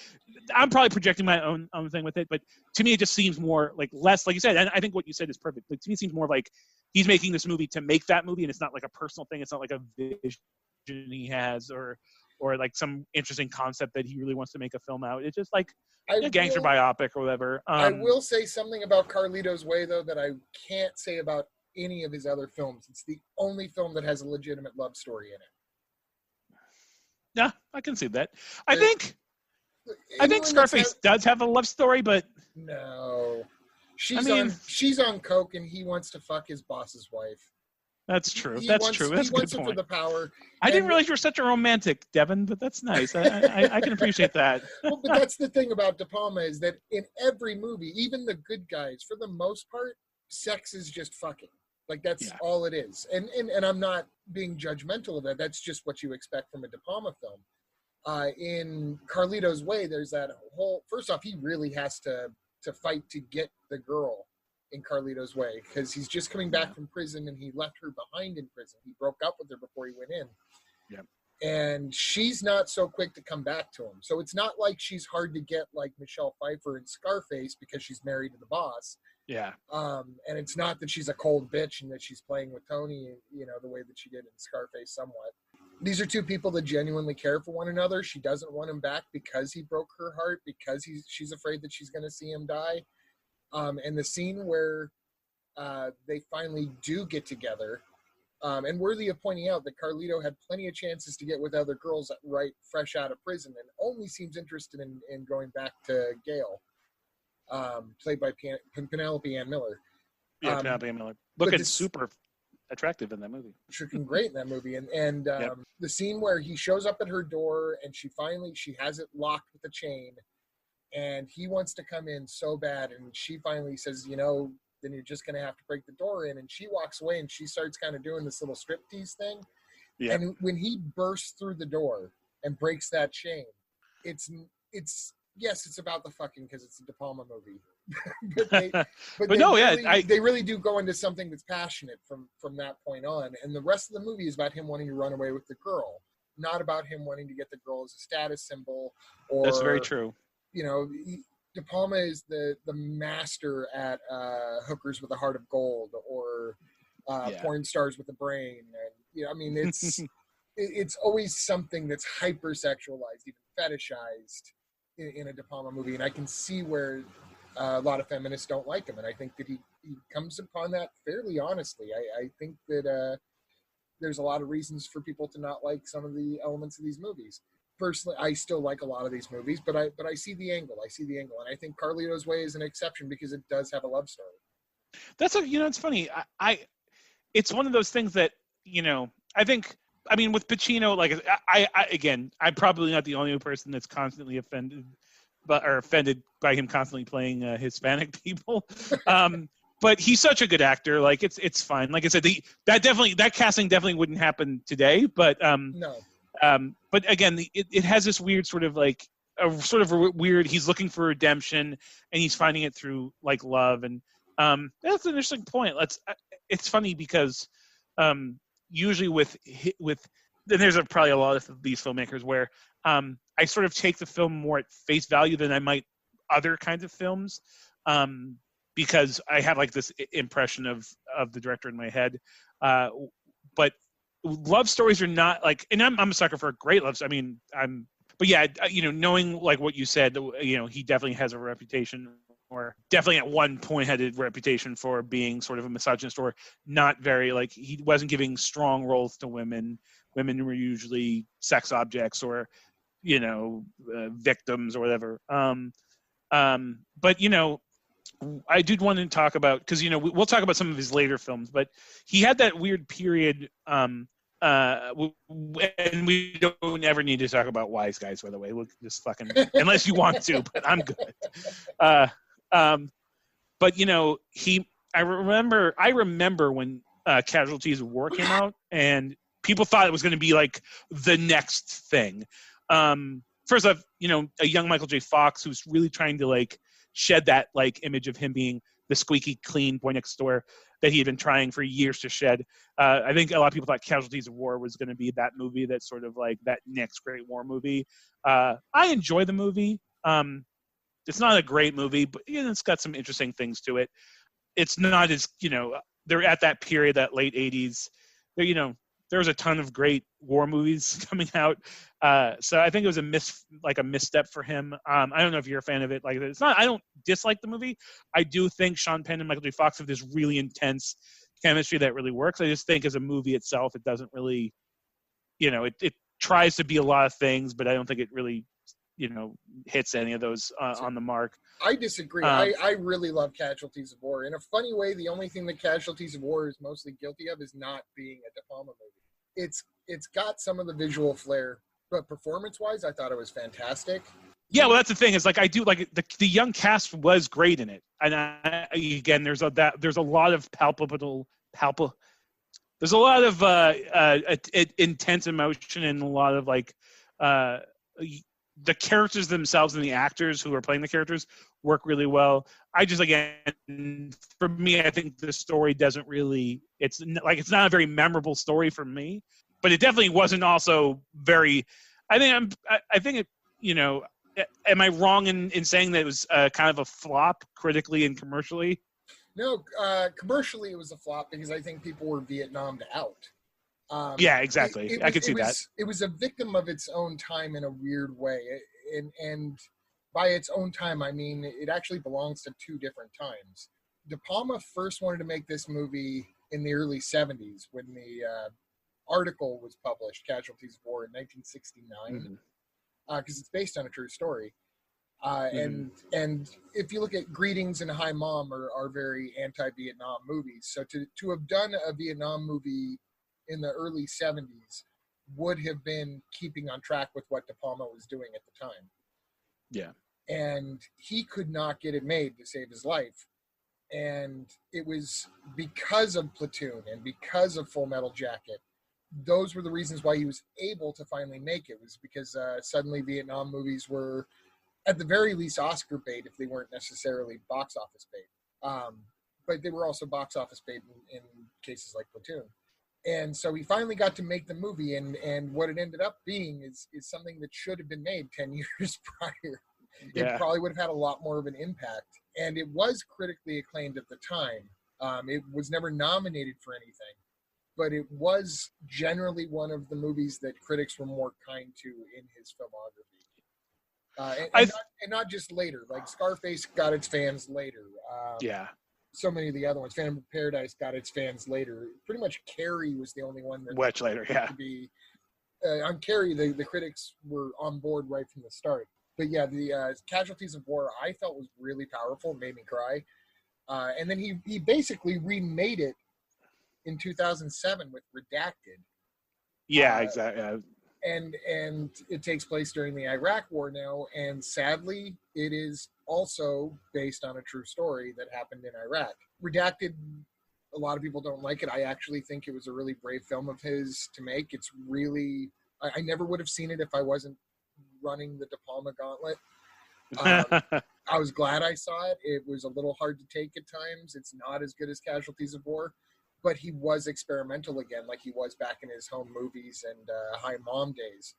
B: I'm probably projecting my own thing with it, but to me, it just seems more like less, like you said, and I think what you said is perfect. Like, to me, it seems more like he's making this movie to make that movie, and it's not like a personal thing. It's not like a vision he has, or like some interesting concept that he really wants to make a film out. It's just like a gangster biopic or whatever.
A: I will say something about Carlito's Way, though, that I can't say about any of his other films. It's the only film that has a legitimate love story in it.
B: Yeah, I can see that. I think Scarface does have a love story, but
A: no, she's on coke and he wants to fuck his boss's wife.
B: That's true. That's true. That's a good point.
A: He wants it for the power.
B: I didn't realize you were such a romantic, Devin, but that's nice. I can appreciate that.
A: Well, but that's the thing about De Palma, is that in every movie, even the good guys, for the most part, sex is just fucking. Like, that's all it is. And I'm not being judgmental of that. That's just what you expect from a De Palma film. In Carlito's Way, there's that whole, first off, he really has to fight to get the girl in Carlito's Way, because he's just coming back from prison and he left her behind in prison. He broke up with her before he went in. Yeah. And she's not so quick to come back to him. So it's not like she's hard to get like Michelle Pfeiffer in Scarface because she's married to the boss.
B: Yeah.
A: And it's not that she's a cold bitch and that she's playing with Tony, the way that she did in Scarface somewhat. these are two people that genuinely care for one another. She doesn't want him back because he broke her heart, because she's afraid that she's going to see him die. And the scene where they finally do get together, and worthy of pointing out that Carlito had plenty of chances to get with other girls right fresh out of prison and only seems interested in going back to Gail, played by Penelope Ann Miller.
B: Yeah, Penelope Ann Miller. Looking super attractive in that movie.
A: Looking great in that movie. And
B: Yep.
A: The scene where he shows up at her door and she has it locked with a chain and he wants to come in so bad, and she finally says, then you're just going to have to break the door in. And she walks away and she starts kind of doing this little striptease thing. Yeah. And when he bursts through the door and breaks that chain, it's yes, it's about the fucking, because it's a De Palma movie. They really do go into something that's passionate from that point on. And the rest of the movie is about him wanting to run away with the girl, not about him wanting to get the girl as a status symbol. Or,
B: that's very true.
A: De Palma is the master at hookers with a heart of gold, or porn stars with a brain. And it's it's always something that's hypersexualized, even fetishized in a De Palma movie. And I can see where a lot of feminists don't like him, and I think that he comes upon that fairly honestly. I think that there's a lot of reasons for people to not like some of the elements of these movies. Personally, I still like a lot of these movies, but I see the angle. And I think Carlito's Way is an exception because it does have a love story.
B: That's it's funny. It's one of those things that I think. I mean, with Pacino, like I'm probably not the only person that's constantly offended by him constantly playing Hispanic people. But he's such a good actor. Like it's fine. Like I said, that casting definitely wouldn't happen today. But
A: no.
B: But again, it has this weird sort of like a sort of weird. He's looking for redemption, and he's finding it through like love, and that's an interesting point. It's funny because usually with then there's probably a lot of these filmmakers where I sort of take the film more at face value than I might other kinds of films, because I have like this impression of the director in my head, but love stories are not like, and I'm a sucker for great love. I mean, but yeah, knowing like what you said, he definitely has a reputation, or definitely at one point had a reputation for being sort of a misogynist, or not very, like, he wasn't giving strong roles to women. Women were usually sex objects or, victims or whatever. But, I did want to talk about, because, we'll talk about some of his later films, but he had that weird period, and we don't ever need to talk about Wise Guys, by the way. We'll just fucking, unless you want to, but I'm good. But I remember when Casualties of War came out, and people thought it was going to be like the next thing. First off, a young Michael J. Fox who's really trying to like shed that like image of him being the squeaky clean boy next door that he had been trying for years to shed. I think a lot of people thought Casualties of War was going to be that movie, that sort of like that next great war movie. I enjoy the movie. It's not a great movie, but it's got some interesting things to it. It's not as, they're at that period, that late 80s. There was a ton of great war movies coming out. So I think it was a misstep for him. I don't know if you're a fan of it. Like, it's not, I don't dislike the movie. I do think Sean Penn and Michael J. Fox have this really intense chemistry that really works. I just think as a movie itself, it doesn't really, it tries to be a lot of things, but I don't think it really, hits any of those on the mark.
A: I disagree. I really love Casualties of War. In a funny way, the only thing that Casualties of War is mostly guilty of is not being a De Palma movie. It's got some of the visual flair, but performance-wise, I thought it was fantastic.
B: Yeah, well, that's the thing. Is like I do like the young cast was great in it, and again, there's a lot of there's a lot of intense emotion and a lot of like the characters themselves and the actors who are playing the characters work really well. I just, again, for me, I think the story doesn't really, it's not a very memorable story for me, but it definitely wasn't also very, I think am I wrong in saying that it was kind of a flop critically and commercially?
A: No, commercially it was a flop because I think people were Vietnam'd out.
B: Yeah, exactly. I could see that.
A: It was a victim of its own time in a weird way. And by its own time, I mean, it actually belongs to two different times. De Palma first wanted to make this movie in the early 70s when the article was published, Casualties of War, in 1969, because it's based on a true story. And if you look at Greetings and Hi Mom are very anti-Vietnam movies. So to have done a Vietnam movie in the early 70s would have been keeping on track with what De Palma was doing at the time.
B: Yeah.
A: And he could not get it made to save his life. And it was because of Platoon and because of Full Metal Jacket. Those were the reasons why he was able to finally make it, was because suddenly Vietnam movies were, at the very least, Oscar bait if they weren't necessarily box office bait. But they were also box office bait in cases like Platoon. And so he finally got to make the movie, and what it ended up being is something that should have been made 10 years prior.
B: Yeah.
A: It probably would have had a lot more of an impact. And it was critically acclaimed at the time. It was never nominated for anything, but it was generally one of the movies that critics were more kind to in his filmography. And not just later. Like Scarface got its fans later. So many of the other ones. Phantom of Paradise got its fans later. Pretty much Carrie was the only one that
B: much later, yeah.
A: To be on Carrie, the critics were on board right from the start. But yeah, the Casualties of War I felt was really powerful, made me cry. And then he basically remade it in 2007 with Redacted.
B: Yeah, exactly.
A: And it takes place during the Iraq War now, and sadly, it is also based on a true story that happened in Iraq. Redacted, a lot of people don't like it. I actually think it was a really brave film of his to make. It's really, I never would have seen it if I wasn't running the De Palma gauntlet. I was glad I saw it. It was a little hard to take at times. It's not as good as Casualties of War, but he was experimental again, like he was back in his home movies and Hi Mom days.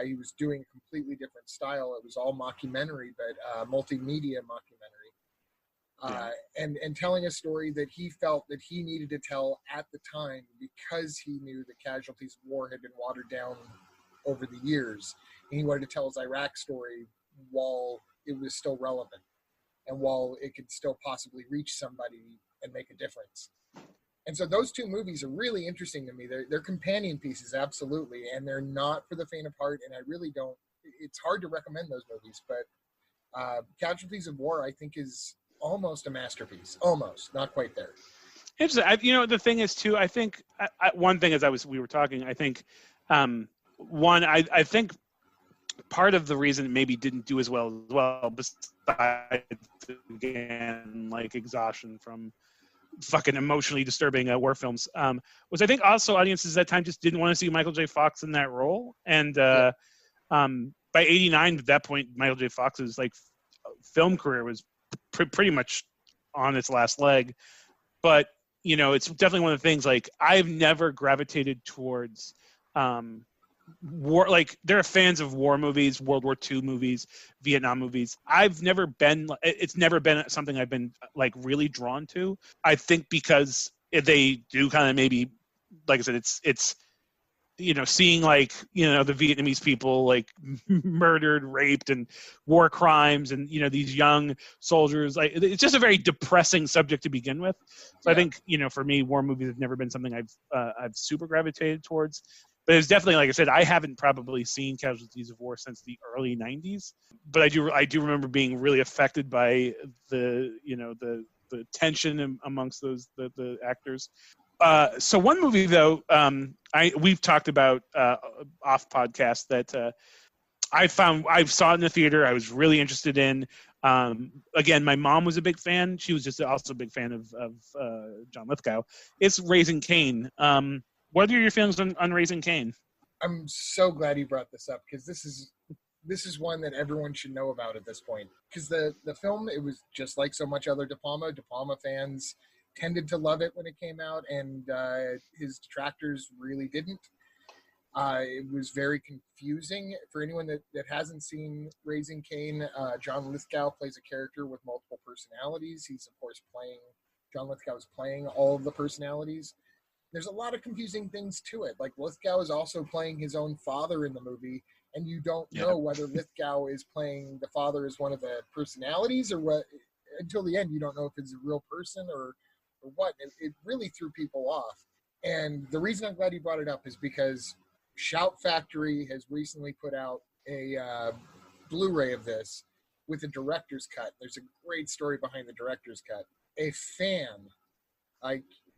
A: He was doing a completely different style. It was all mockumentary, but multimedia mockumentary. And telling a story that he felt that he needed to tell at the time because he knew the Casualties of War had been watered down over the years. And he wanted to tell his Iraq story while it was still relevant and while it could still possibly reach somebody and make a difference. And so those two movies are really interesting to me. They're companion pieces, absolutely, and they're not for the faint of heart, and I really don't – it's hard to recommend those movies, but Casualties of War I think is almost a masterpiece. Almost. Not quite there.
B: Interesting. The thing is, too, I think one thing as we were talking, I think I think part of the reason it maybe didn't do as well, besides, again, like exhaustion from – fucking emotionally disturbing war films was I think also audiences at that time just didn't want to see Michael J. Fox in that role, and by '89 at that point Michael J. Fox's like film career was pretty much on its last leg. But it's definitely one of the things, like I've never gravitated towards war. Like there are fans of war movies, World War II movies, Vietnam movies. It's never been something I've been like really drawn to. I think because they do kind of maybe, like I said, it's seeing like the Vietnamese people like murdered, raped, and war crimes, and these young soldiers, like it's just a very depressing subject to begin with. So I think for me, war movies have never been something I've super gravitated towards. But it's definitely, like I said, I haven't probably seen Casualties of War since the early '90s. But I do remember being really affected by the tension amongst the actors. So one movie though, we've talked about off podcast that I saw it in the theater. I was really interested in. Again, my mom was a big fan. She was just also a big fan of John Lithgow. It's Raising Cain. What are your feelings on Raising Cain?
A: I'm so glad you brought this up because this is one that everyone should know about at this point. Because the film, it was just like so much other De Palma. De Palma fans tended to love it when it came out, and his detractors really didn't. It was very confusing for anyone that hasn't seen Raising Cain. John Lithgow plays a character with multiple personalities. He's of course John Lithgow is playing all of the personalities. there's a lot of confusing things to it. Like Lithgow is also playing his own father in the movie, and you don't know whether Lithgow is playing the father as one of the personalities or what. Until the end, you don't know if it's a real person or what. It really threw people off. And the reason I'm glad you brought it up is because Shout Factory has recently put out a Blu-ray of this with a director's cut. There's a great story behind the director's cut. A fan,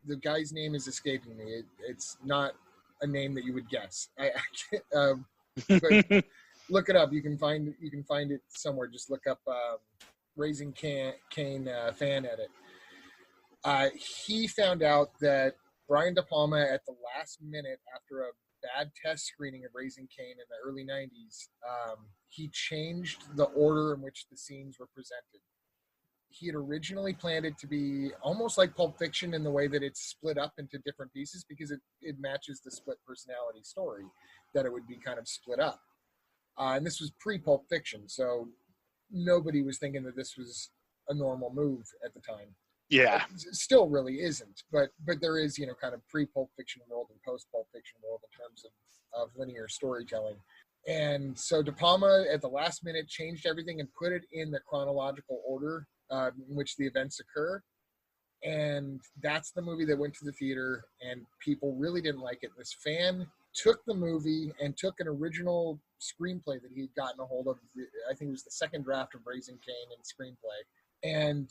A: the guy's name is escaping me. It's not a name that you would guess. I but look it up. You can find it somewhere. Just look up Raising Cain fan edit. He found out that Brian DePalma, at the last minute after a bad test screening of Raising Cain in the early 90s, he changed the order in which the scenes were presented. He had originally planned it to be almost like Pulp Fiction in the way that it's split up into different pieces because it matches the split personality story, that it would be kind of split up. And this was pre-Pulp Fiction, so nobody was thinking that this was a normal move at the time.
B: Yeah.
A: It still really isn't, but there is, kind of pre-Pulp Fiction world and post-Pulp Fiction world in terms of linear storytelling. And so De Palma, at the last minute, changed everything and put it in the chronological order in which the events occur. And that's the movie that went to the theater, and people really didn't like it. This fan took the movie and took an original screenplay that he had gotten a hold of. I think it was the second draft of Raising Cain and screenplay, and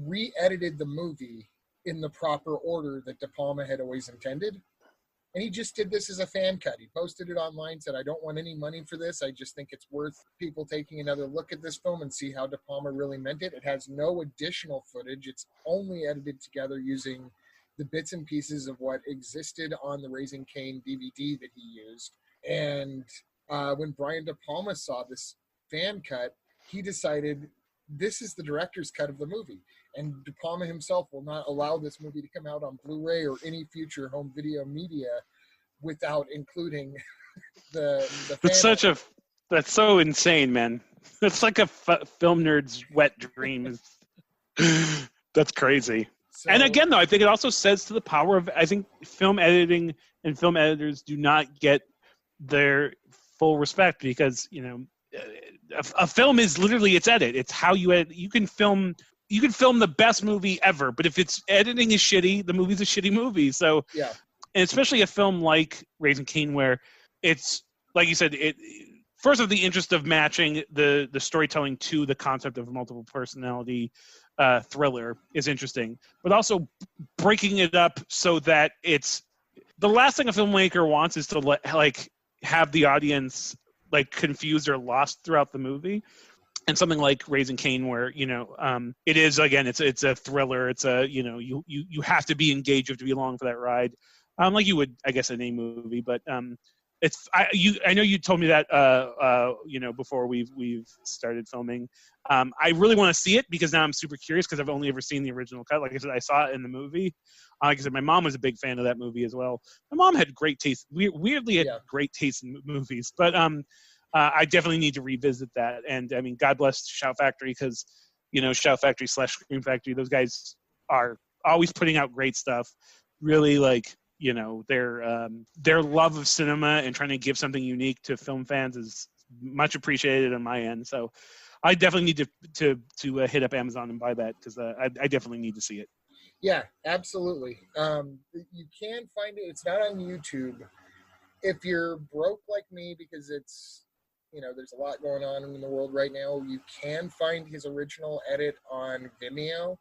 A: re-edited the movie in the proper order that De Palma had always intended. And he just did this as a fan cut. He posted it online, said, I don't want any money for this. I just think it's worth people taking another look at this film and see how De Palma really meant it. It has no additional footage. It's only edited together using the bits and pieces of what existed on the Raising Cain DVD that he used. And when Brian De Palma saw this fan cut, he decided this is the director's cut of the movie. And De Palma himself will not allow this movie to come out on Blu-ray or any future home video media without including the fan.
B: That's so insane, man. It's like a film nerd's wet dream. That's crazy. So, and again, though, I think it also says to the power of, I think film editing and film editors do not get their full respect because, a film is literally its edit. It's how you edit. You can film the best movie ever, but if its editing is shitty, the movie's a shitty movie. So,
A: yeah.
B: And especially a film like Raising Cain, where it's, like you said, first of the interest of matching the storytelling to the concept of multiple personality thriller is interesting, but also breaking it up so that it's the last thing a filmmaker wants is to have the audience confused or lost throughout the movie. And something like Raising Cain, where it is, again, it's a thriller. It's a you have to be engaged, you have to be along for that ride, like you would, I guess, in any movie. But I know you told me that before we've started filming. I really want to see it because now I'm super curious because I've only ever seen the original cut. Like I said, I saw it in the movie. Like I said, my mom was a big fan of that movie as well. My mom had great taste. Weirdly had great taste in movies, but I definitely need to revisit that. And I mean, God bless Shout Factory because, Shout Factory / Scream Factory, those guys are always putting out great stuff. Really, their love of cinema and trying to give something unique to film fans is much appreciated on my end. So I definitely need to hit up Amazon and buy that because I definitely need to see it.
A: Yeah, absolutely. You can find it. It's not on YouTube. If you're broke like me, because it's, there's a lot going on in the world right now, you can find his original edit on Vimeo.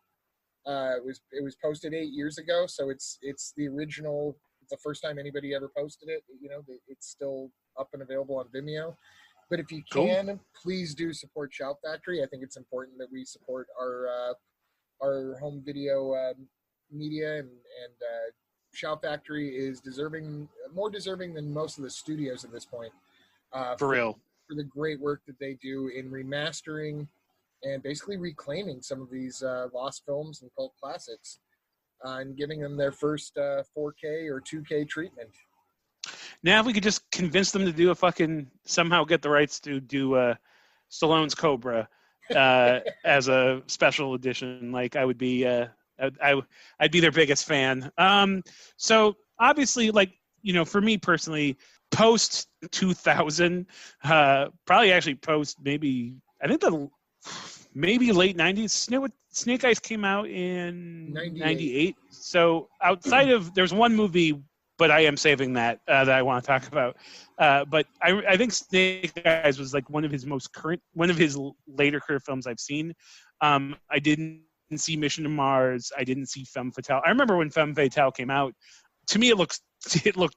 A: It was posted 8 years ago, so it's the original. It's the first time anybody ever posted it. It's still up and available on Vimeo. But if you can, please do support Shout Factory. I think it's important that we support our home video media, and Shout Factory is more deserving than most of the studios at this point.
B: For real.
A: For the great work that they do in remastering and basically reclaiming some of these lost films and cult classics and giving them their first 4K or 2K treatment.
B: Now, if we could just convince them to do somehow get the rights to do Stallone's Cobra as a special edition, I would be, I'd be their biggest fan. So obviously, like, for me personally, post 2000, probably actually post maybe, I think maybe late 90s. Snake Eyes came out in 98. So outside of, there's one movie, but I am saving that I want to talk about. But I think Snake Eyes was like one of his later career films I've seen. I didn't see Mission to Mars. I didn't see Femme Fatale. I remember when Femme Fatale came out. To me, it looked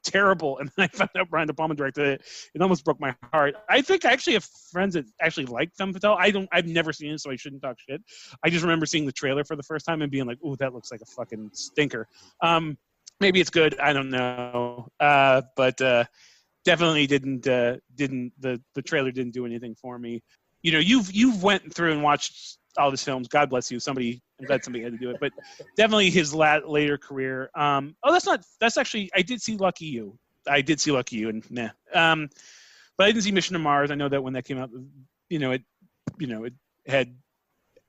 B: terrible, and then I found out Brian DePalma directed it. It almost broke my heart. I think I actually have friends that actually like Femme Fatale. I've never seen it, so I shouldn't talk shit. I just remember seeing the trailer for the first time and being like, "Ooh, that looks like a fucking stinker." Maybe it's good. I don't know, but definitely didn't. The trailer didn't do anything for me. You've went through and watched all his films. God bless you. I'm glad somebody had to do it, but definitely his later career. That's actually, I did see Lucky You. And nah. But I didn't see Mission to Mars. I know that when that came out, it had,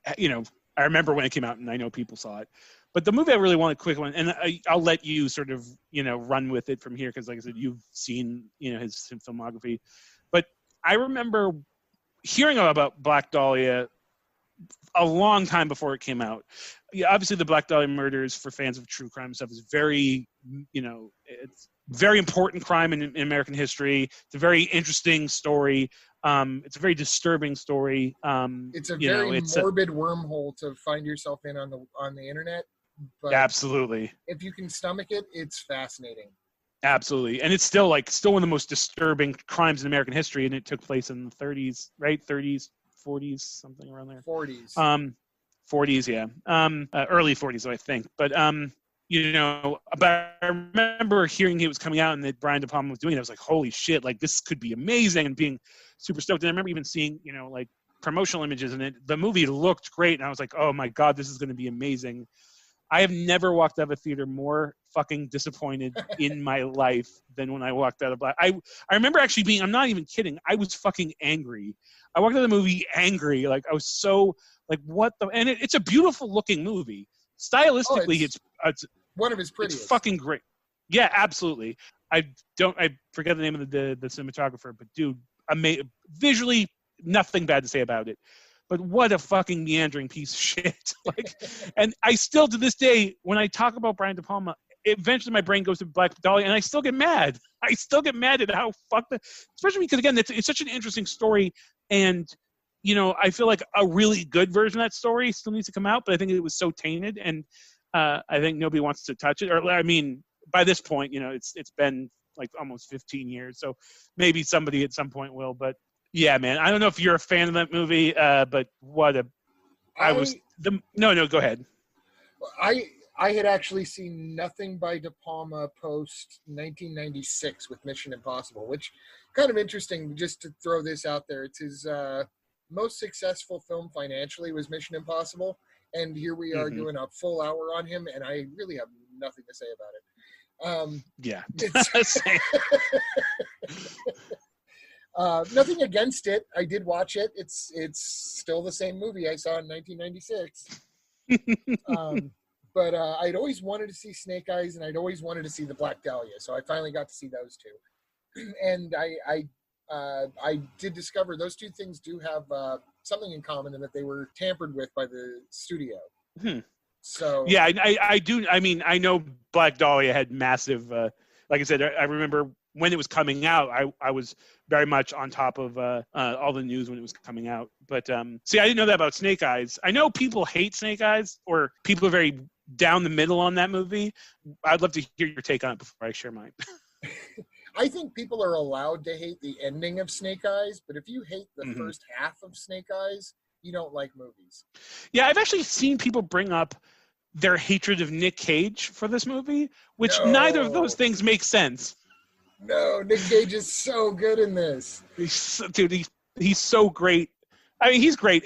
B: I remember when it came out and I know people saw it. But the movie I really want a quick one, and I'll let you sort of, run with it from here. Cause like I said, you've seen, his filmography, but I remember hearing about Black Dahlia a long time before it came out. Yeah, obviously the Black Dahlia murders, for fans of true crime stuff, is very, it's very important crime in American history. It's a very interesting story. It's a very disturbing story.
A: It's a very morbid wormhole to find yourself in on the internet. But
B: absolutely.
A: If you can stomach it, it's fascinating.
B: Absolutely. And it's still one of the most disturbing crimes in American history, and it took place in the 30s, right? 30s, 40s, something around there.
A: 40s.
B: 40s, yeah. Early 40s, I think. But but I remember hearing it was coming out and that Brian DePalma was doing it. I was like, holy shit, like this could be amazing, and being super stoked. And I remember even seeing, like promotional images, and the movie looked great, and I was like, oh my God, this is going to be amazing. I have never walked out of a theater more fucking disappointed in my life than when I walked out of Black. I remember actually being, I'm not even kidding, I was fucking angry. I walked out of the movie angry. Like I was so like, what the, and it's a beautiful looking movie. Stylistically, it's
A: one of his prettiest.
B: It's fucking great. Yeah, absolutely. I forget the name of the cinematographer, but dude, visually, nothing bad to say about it. But what a fucking meandering piece of shit. And I still, to this day, when I talk about Brian DePalma, eventually my brain goes to Black Dahlia, and I still get mad. I still get mad at how fucked up, especially because, again, it's such an interesting story. And, I feel like a really good version of that story still needs to come out, but I think it was so tainted, and I think nobody wants to touch it. Or, I mean, by this point, it's been like almost 15 years, so maybe somebody at some point will, but yeah, man. I don't know if you're a fan of that movie, but what a... No, go ahead.
A: I had actually seen nothing by De Palma post 1996 with Mission Impossible, which kind of interesting, just to throw this out there. It's his most successful film financially was Mission Impossible, and here we are doing a full hour on him, and I really have nothing to say about it.
B: Yeah.
A: Nothing against it. I did watch it. It's still the same movie I saw in 1996. But I'd always wanted to see Snake Eyes, and I'd always wanted to see the Black Dahlia. So I finally got to see those two. And I did discover those two things do have something in common, in that they were tampered with by the studio. So
B: yeah, I do. I mean, I know Black Dahlia had massive. Like I said, I remember when it was coming out, I was very much on top of all the news when it was coming out. But see, I didn't know that about Snake Eyes. I know people hate Snake Eyes, or people are very down the middle on that movie. I'd love to hear your take on it before I share mine.
A: I think people are allowed to hate the ending of Snake Eyes, but if you hate the first half of Snake Eyes, you don't like movies. Yeah,
B: I've actually seen people bring up their hatred of Nick Cage for this movie, which neither of those things make sense.
A: No, Nick Cage is so good in this.
B: He's so great. I mean, he's great.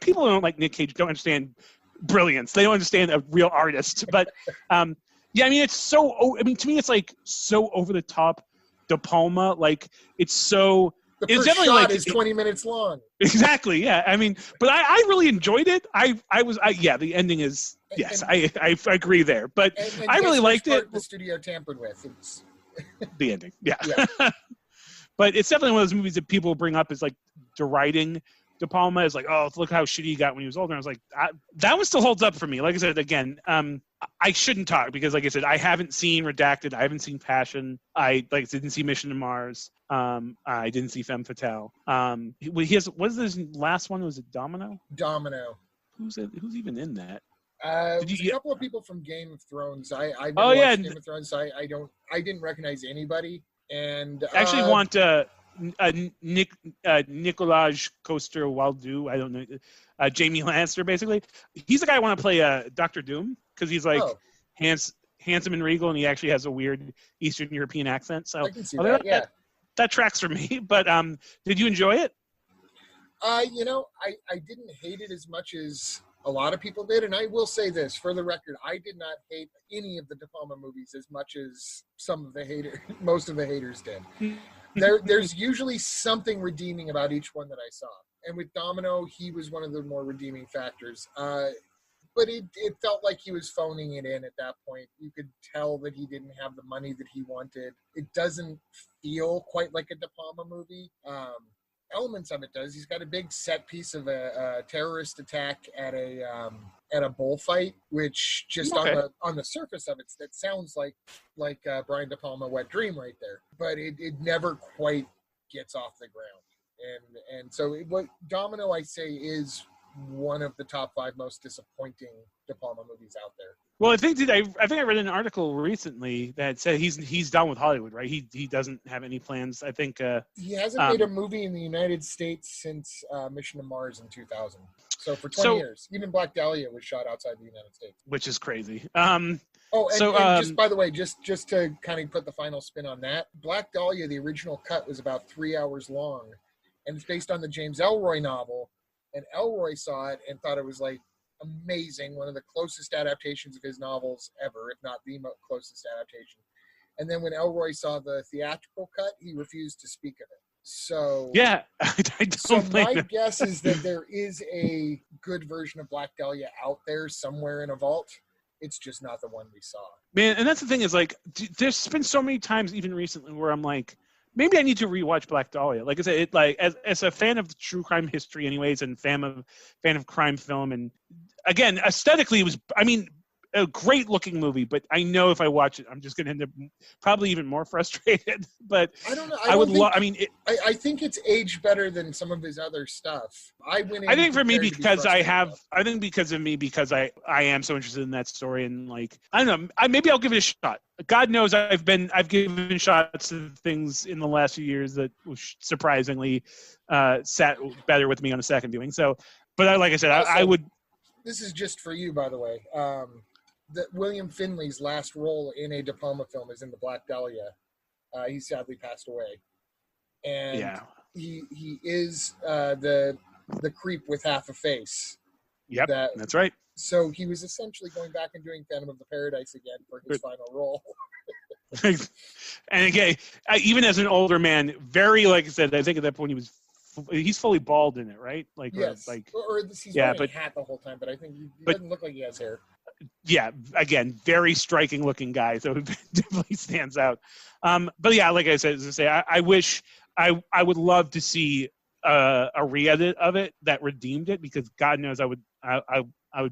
B: People who don't like Nick Cage don't understand brilliance. They don't understand a real artist. But yeah, I mean, it's so. I mean, to me, it's like so over the top. De Palma, like it's so.
A: The
B: it's
A: first
B: definitely
A: shot
B: like
A: is 20 minutes long.
B: Exactly. Yeah. I mean, but I really enjoyed it. Yeah. The ending is yes. I agree there. But
A: and
B: I really liked it.
A: The studio tampered with
B: The ending. Yeah.
A: Yeah.
B: But it's definitely one of those movies that people bring up as like deriding DePalma is like, oh, look how shitty he got when he was older. And I was like, that one still holds up for me. Like I said, again, I shouldn't talk because, like I said, I haven't seen Redacted. I haven't seen Passion. I didn't see Mission to Mars. I didn't see Femme Fatale. He has, what is his last one? Was it Domino?
A: Domino.
B: Who's even in that?
A: A couple of people from Game of Thrones. I
B: oh yeah,
A: Game of Thrones. So I didn't recognize anybody. And
B: I actually want Nicolaj Coster-Waldau. I don't know. Jamie Lannister, basically. He's the guy I want to play Dr. Doom because he's like handsome and regal, and he actually has a weird Eastern European accent. So
A: I can see that. Yeah,
B: that tracks for me. But did you enjoy it?
A: I didn't hate it as much as a lot of people did, and I will say this for the record: I did not hate any of the De Palma movies as much as most of the haters did. There's usually something redeeming about each one that I saw, and with Domino, he was one of the more redeeming factors. But it felt like he was phoning it in at that point. You could tell that he didn't have the money that he wanted. It doesn't feel quite like a De Palma movie. Elements of it does. He's got a big set piece of a terrorist attack at a bullfight, which just on the surface of it, that sounds like Brian DePalma Wet Dream right there, but it never quite gets off the ground. And so what Domino, I say, is one of the top 5 most disappointing De Palma movies out there.
B: Well, I think I read an article recently that said he's done with Hollywood, right? He doesn't have any plans. I think
A: he hasn't made a movie in the United States since Mission to Mars in 2000. So for 20 years, even Black Dahlia was shot outside the United States, which
B: is crazy.
A: And just by the way, just to kind of put the final spin on that, Black Dahlia, the original cut was about 3 hours long, and it's based on the James Ellroy novel. And Ellroy saw it and thought it was like amazing, one of the closest adaptations of his novels ever, if not the closest adaptation. And then when Ellroy saw the theatrical cut, he refused to speak of it. So
B: yeah,
A: my guess is that there is a good version of Black Dahlia out there somewhere in a vault. It's just not the one we saw.
B: Man, and that's the thing is, like, there's been so many times, even recently, where I'm like, maybe I need to rewatch Black Dahlia. Like I said, as a fan of true crime history, anyways, and fan of crime film, and again, aesthetically, it was, I mean, a great looking movie. But I know if I watch it, I'm just going to end up probably even more frustrated. But
A: I don't know. I think it's aged better than some of his other stuff. I think for me because I
B: am so interested in that story, and like, I don't know, maybe I'll give it a shot. God knows I've given shots to things in the last few years that surprisingly sat better with me on a second viewing. So, but like I said, I would.
A: This is just for you, by the way. That William Finley's last role in a De Palma film is in the Black Dahlia. He sadly passed away, and he is the creep with half a face.
B: Yep, that's right.
A: So he was essentially going back and doing Phantom of the Paradise again for his final role.
B: And again, even as an older man, very, like I said, I think at that point he's fully bald in it, right? Like,
A: yes. Or he's wearing a hat the whole time, but I think he doesn't look like he has hair.
B: Yeah, again, very striking looking guy, so it definitely stands out. But yeah, like I said, as I say, I wish I would love to see a re-edit of it that redeemed it, because God knows I would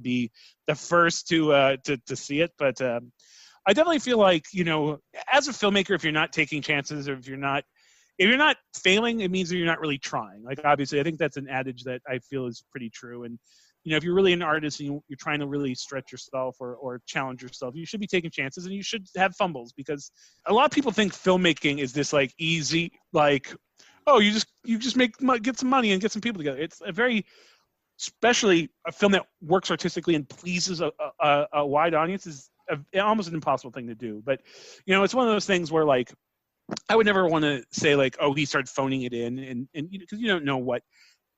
B: be the first to see it. But I definitely feel like, you know, as a filmmaker, if you're not taking chances, or if you're not failing, it means that you're not really trying. Like, obviously, I think that's an adage that I feel is pretty true. And you know, if you're really an artist and you're trying to really stretch yourself or challenge yourself, you should be taking chances, and you should have fumbles, because a lot of people think filmmaking is this like easy, like, oh, you just get some money and get some people together. It's a very, especially a film that works artistically and pleases a wide audience, is almost an impossible thing to do. But you know, it's one of those things where, like, I would never want to say like, oh, he started phoning it in, and because you don't know what.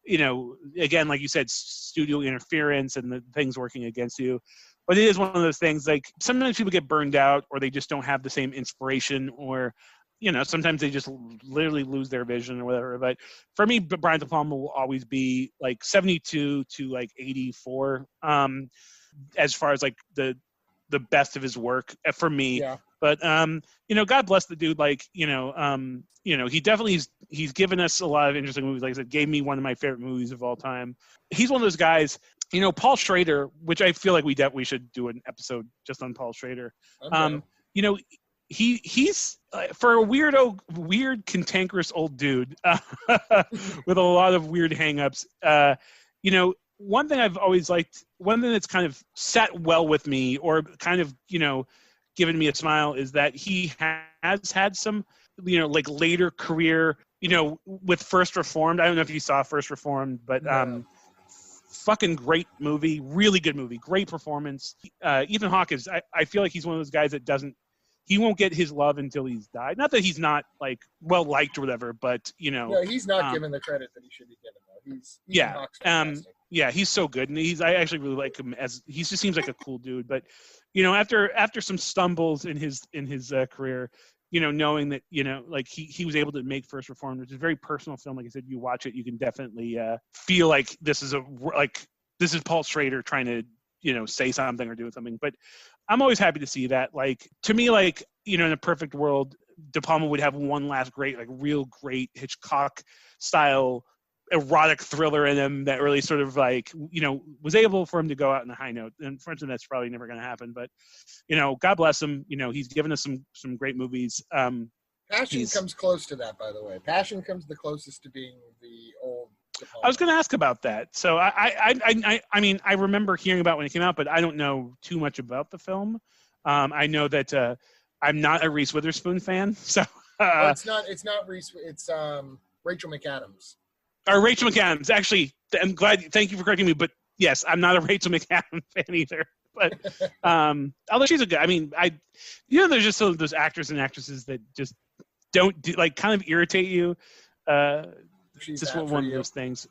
B: You know, again, like you said, studio interference and the things working against you. But it is one of those things, like, sometimes people get burned out, or they just don't have the same inspiration, or, sometimes they just literally lose their vision or whatever. But for me, Brian DePalma will always be like 72 to like 84, as far as like the best of his work for me.
A: Yeah.
B: But God bless the dude. Like, he definitely he's given us a lot of interesting movies. Like I said, gave me one of my favorite movies of all time. He's one of those guys. Paul Schrader, which I feel like we should do an episode just on Paul Schrader. He's for a weird, cantankerous old dude with a lot of weird hangups. One thing I've always liked, one thing that's kind of sat well with me, or kind of given me a smile, is that he has had some like later career, with First Reformed. I don't know if you saw First Reformed, but fucking great movie, really good movie, great performance. Ethan Hawke is, I feel like he's one of those guys that he won't get his love until he's died. Not that he's not like well liked or whatever, but
A: he's not given the credit that he should be given though.
B: Yeah, he's so good, and I actually really like him he just seems like a cool dude. But after some stumbles in his career, knowing that like he was able to make First Reformed, which is a very personal film. Like I said, you watch it, you can definitely feel like this is Paul Schrader trying to say something or do something. But I'm always happy to see that. Like, to me, like, in a perfect world, De Palma would have one last great, like real great Hitchcock style erotic thriller in him that really sort of like, was able for him to go out on a high note. And for instance, that's probably never going to happen, but God bless him. He's given us some great movies.
A: Passion comes close to that, by the way. Passion comes the closest to being the old De Palma.
B: I was going to ask about that. So I mean, I remember hearing about when it came out, but I don't know too much about the film. I know that I'm not a Reese Witherspoon fan, so
A: it's not Reese. It's Rachel McAdams.
B: Or Rachel McAdams. Actually, I'm glad. Thank you for correcting me. But yes, I'm not a Rachel McAdams fan either. But although she's a good, I mean, there's just some of those actors and actresses that just don't do, like, kind of irritate you.
A: She's
B: just
A: that
B: one of those things.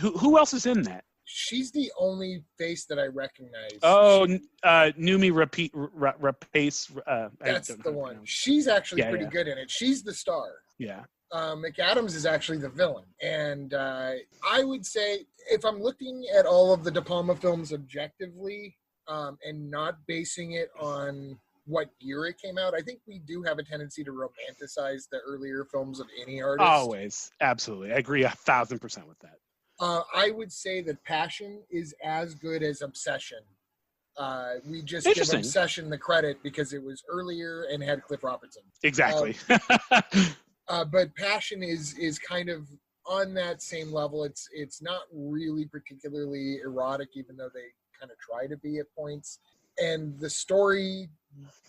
B: Who else is in that?
A: She's the only face that I recognize.
B: Oh, Noomi Rapace.
A: That's the one. She's actually pretty good in it. She's the star.
B: Yeah.
A: McAdams is actually the villain. And I would say, if I'm looking at all of the De Palma films objectively and not basing it on what year it came out, I think we do have a tendency to romanticize the earlier films of any artist.
B: Always. Absolutely. I agree 1,000% with that.
A: I would say that Passion is as good as Obsession. We just give Obsession the credit because it was earlier and had Cliff Robertson.
B: Exactly.
A: But Passion is kind of on that same level. It's not really particularly erotic, even though they kind of try to be at points. And the story,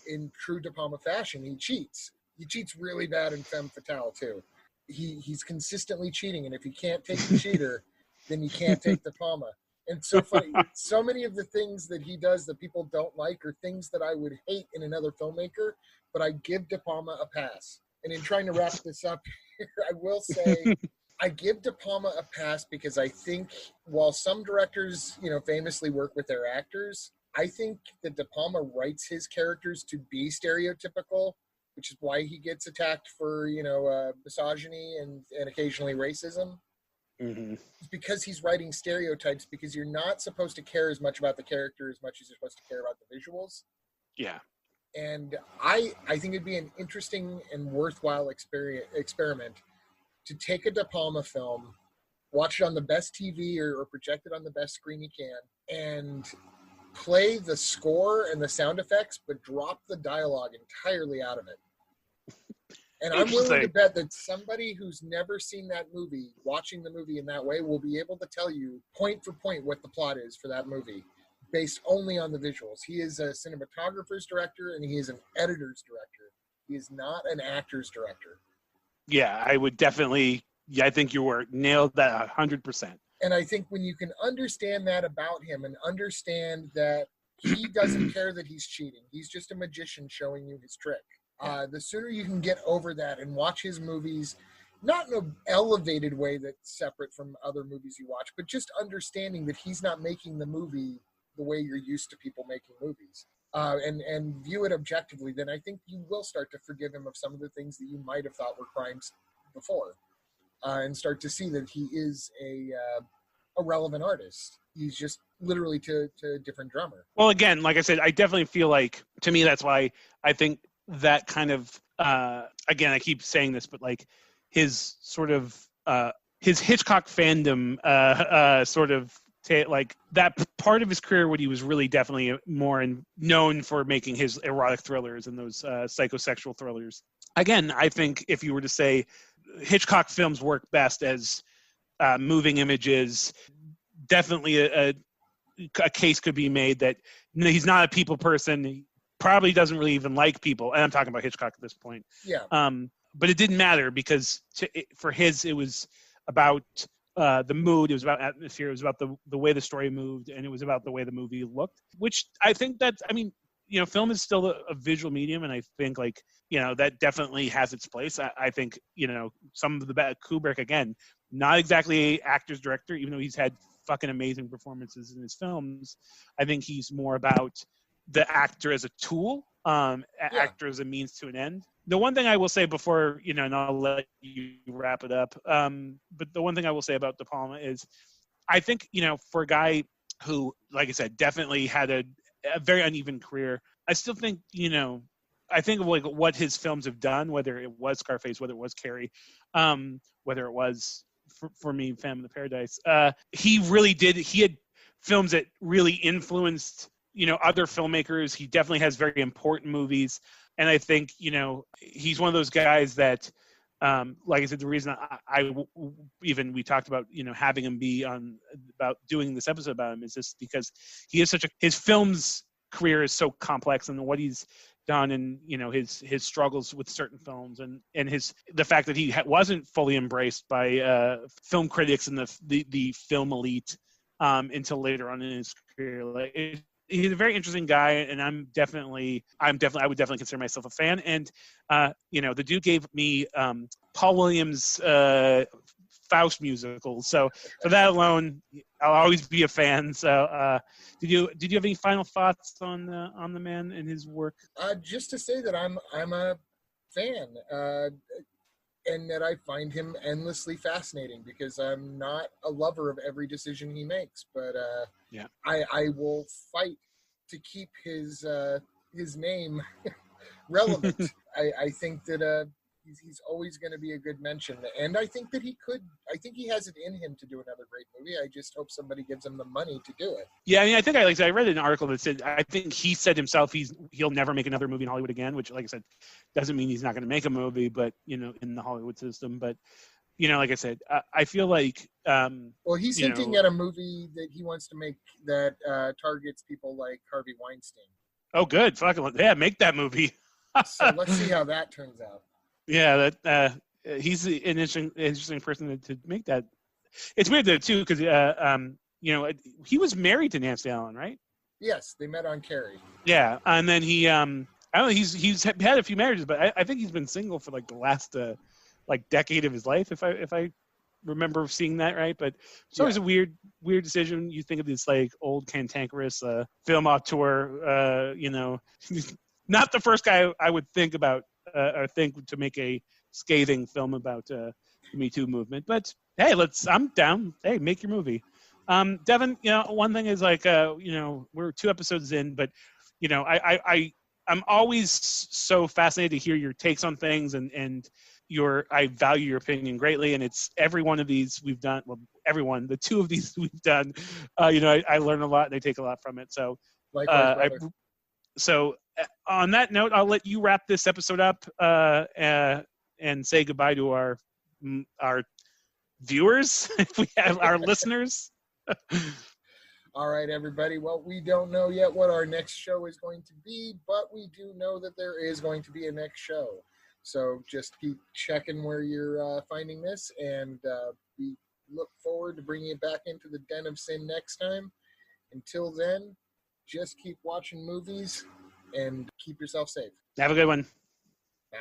A: in true De Palma fashion, he cheats. He cheats really bad in Femme Fatale too. He's consistently cheating, and if you can't take the cheater, then you can't take De Palma. And so funny, so many of the things that he does that people don't like are things that I would hate in another filmmaker, but I give De Palma a pass. And in trying to wrap this up here, I will say I give De Palma a pass because I think while some directors, famously work with their actors, I think that De Palma writes his characters to be stereotypical, which is why he gets attacked for, misogyny and occasionally racism.
B: Mm-hmm.
A: It's because he's writing stereotypes, because you're not supposed to care as much about the character as much as you're supposed to care about the visuals.
B: Yeah.
A: And I think it'd be an interesting and worthwhile experiment to take a De Palma film, watch it on the best TV or project it on the best screen you can, and play the score and the sound effects, but drop the dialogue entirely out of it. And I'm willing to bet that somebody who's never seen that movie, watching the movie in that way, will be able to tell you point for point what the plot is for that movie, based only on the visuals. He is a cinematographer's director, and he is an editor's director. He is not an actor's director.
B: Yeah, I would definitely. Yeah, I think you were nailed that 100%.
A: And I think when you can understand that about him and understand that he doesn't care that he's cheating, he's just a magician showing you his trick. The sooner you can get over that and watch his movies, not in an elevated way that's separate from other movies you watch, but just understanding that he's not making the movie the way you're used to people making movies. and view it objectively, then I think you will start to forgive him of some of the things that you might have thought were crimes before, and start to see that he is a relevant artist. He's just literally to a different drummer.
B: Well, again, like I said, I definitely feel like, to me, that's why I think that kind of, again, I keep saying this, but like his sort of, his Hitchcock fandom sort of, like that part of his career when he was really definitely more known for making his erotic thrillers and those psychosexual thrillers. Again, I think if you were to say Hitchcock films work best as moving images, definitely a case could be made that he's not a people person. He probably doesn't really even like people. And I'm talking about Hitchcock at this point.
A: Yeah.
B: But it didn't matter because for his, it was about the mood, it was about atmosphere, it was about the way the story moved, and it was about the way the movie looked, which I think that, I mean, you know, film is still a visual medium, and I think, like, you know, that definitely has its place. I think, you know, some of the Kubrick, again, not exactly actor's director, even though he's had fucking amazing performances in his films. I think he's more about the actor as a tool, actor as a means to an end. The one thing I will say before, you know, and I'll let you wrap it up, but the one thing I will say about De Palma is I think, you know, for a guy who, like I said, definitely had a very uneven career, I still think, you know, I think of like what his films have done, whether it was Scarface, whether it was Carrie, whether it was, for me, Phantom of the Paradise, he really did, he had films that really influenced, you know, other filmmakers. He definitely has very important movies. And I think, you know, he's one of those guys that, like I said, the reason we talked about, you know, having him be on, about doing this episode about him, is just because he is his films career is so complex, and what he's done, and, you know, his struggles with certain films, and the fact that he wasn't fully embraced by film critics and the film elite until later on in his career. Like, he's a very interesting guy, and I would definitely consider myself a fan. And you know, the dude gave me Paul Williams' Faust musical, so for that alone, I'll always be a fan. So, did you have any final thoughts on the man and his work?
A: Just to say that I'm a fan, and that I find him endlessly fascinating, because I'm not a lover of every decision he makes, but I will fight to keep his name relevant. I think that he's always going to be a good mention, and I think that I think he has it in him to do another great movie. I just hope somebody gives him the money to do it.
B: Yeah, I mean, I think I read an article that said, I think he said himself he'll never make another movie in Hollywood again, which, like I said, doesn't mean he's not going to make a movie, but, you know, in the Hollywood system. But, you know, like I said, I feel like
A: well, he's hinting at a movie that he wants to make that targets people like Harvey Weinstein.
B: Oh, good. Fucking yeah, make that movie.
A: So let's see how that turns out.
B: Yeah, that he's an interesting person to make that. It's weird though too, because you know, he was married to Nancy Allen, right?
A: Yes, they met on Carrie.
B: Yeah, and then he I don't know, he's had a few marriages, but I think he's been single for like the last like decade of his life, if I remember seeing that right. But it's always a weird decision. You think of this like old cantankerous film auteur, you know, not the first guy I would think about or think to make a scathing film about the Me Too movement. But hey, I'm down. Hey, make your movie. Devin, you know, one thing is like, you know, we're 2 episodes in, but, you know, I'm always so fascinated to hear your takes on things, and I value your opinion greatly. And it's every one of these we've done, well, the 2 of these we've done, you know, I learn a lot and I take a lot from it. So, so on that note, I'll let you wrap this episode up and say goodbye to our viewers, if we have our listeners.
A: All right, everybody. Well, we don't know yet what our next show is going to be, but we do know that there is going to be a next show. So just keep checking where you're finding this, and we look forward to bringing it back into the Den of Sin next time. Until then, just keep watching movies and keep yourself safe.
B: Have a good one.
A: Bye.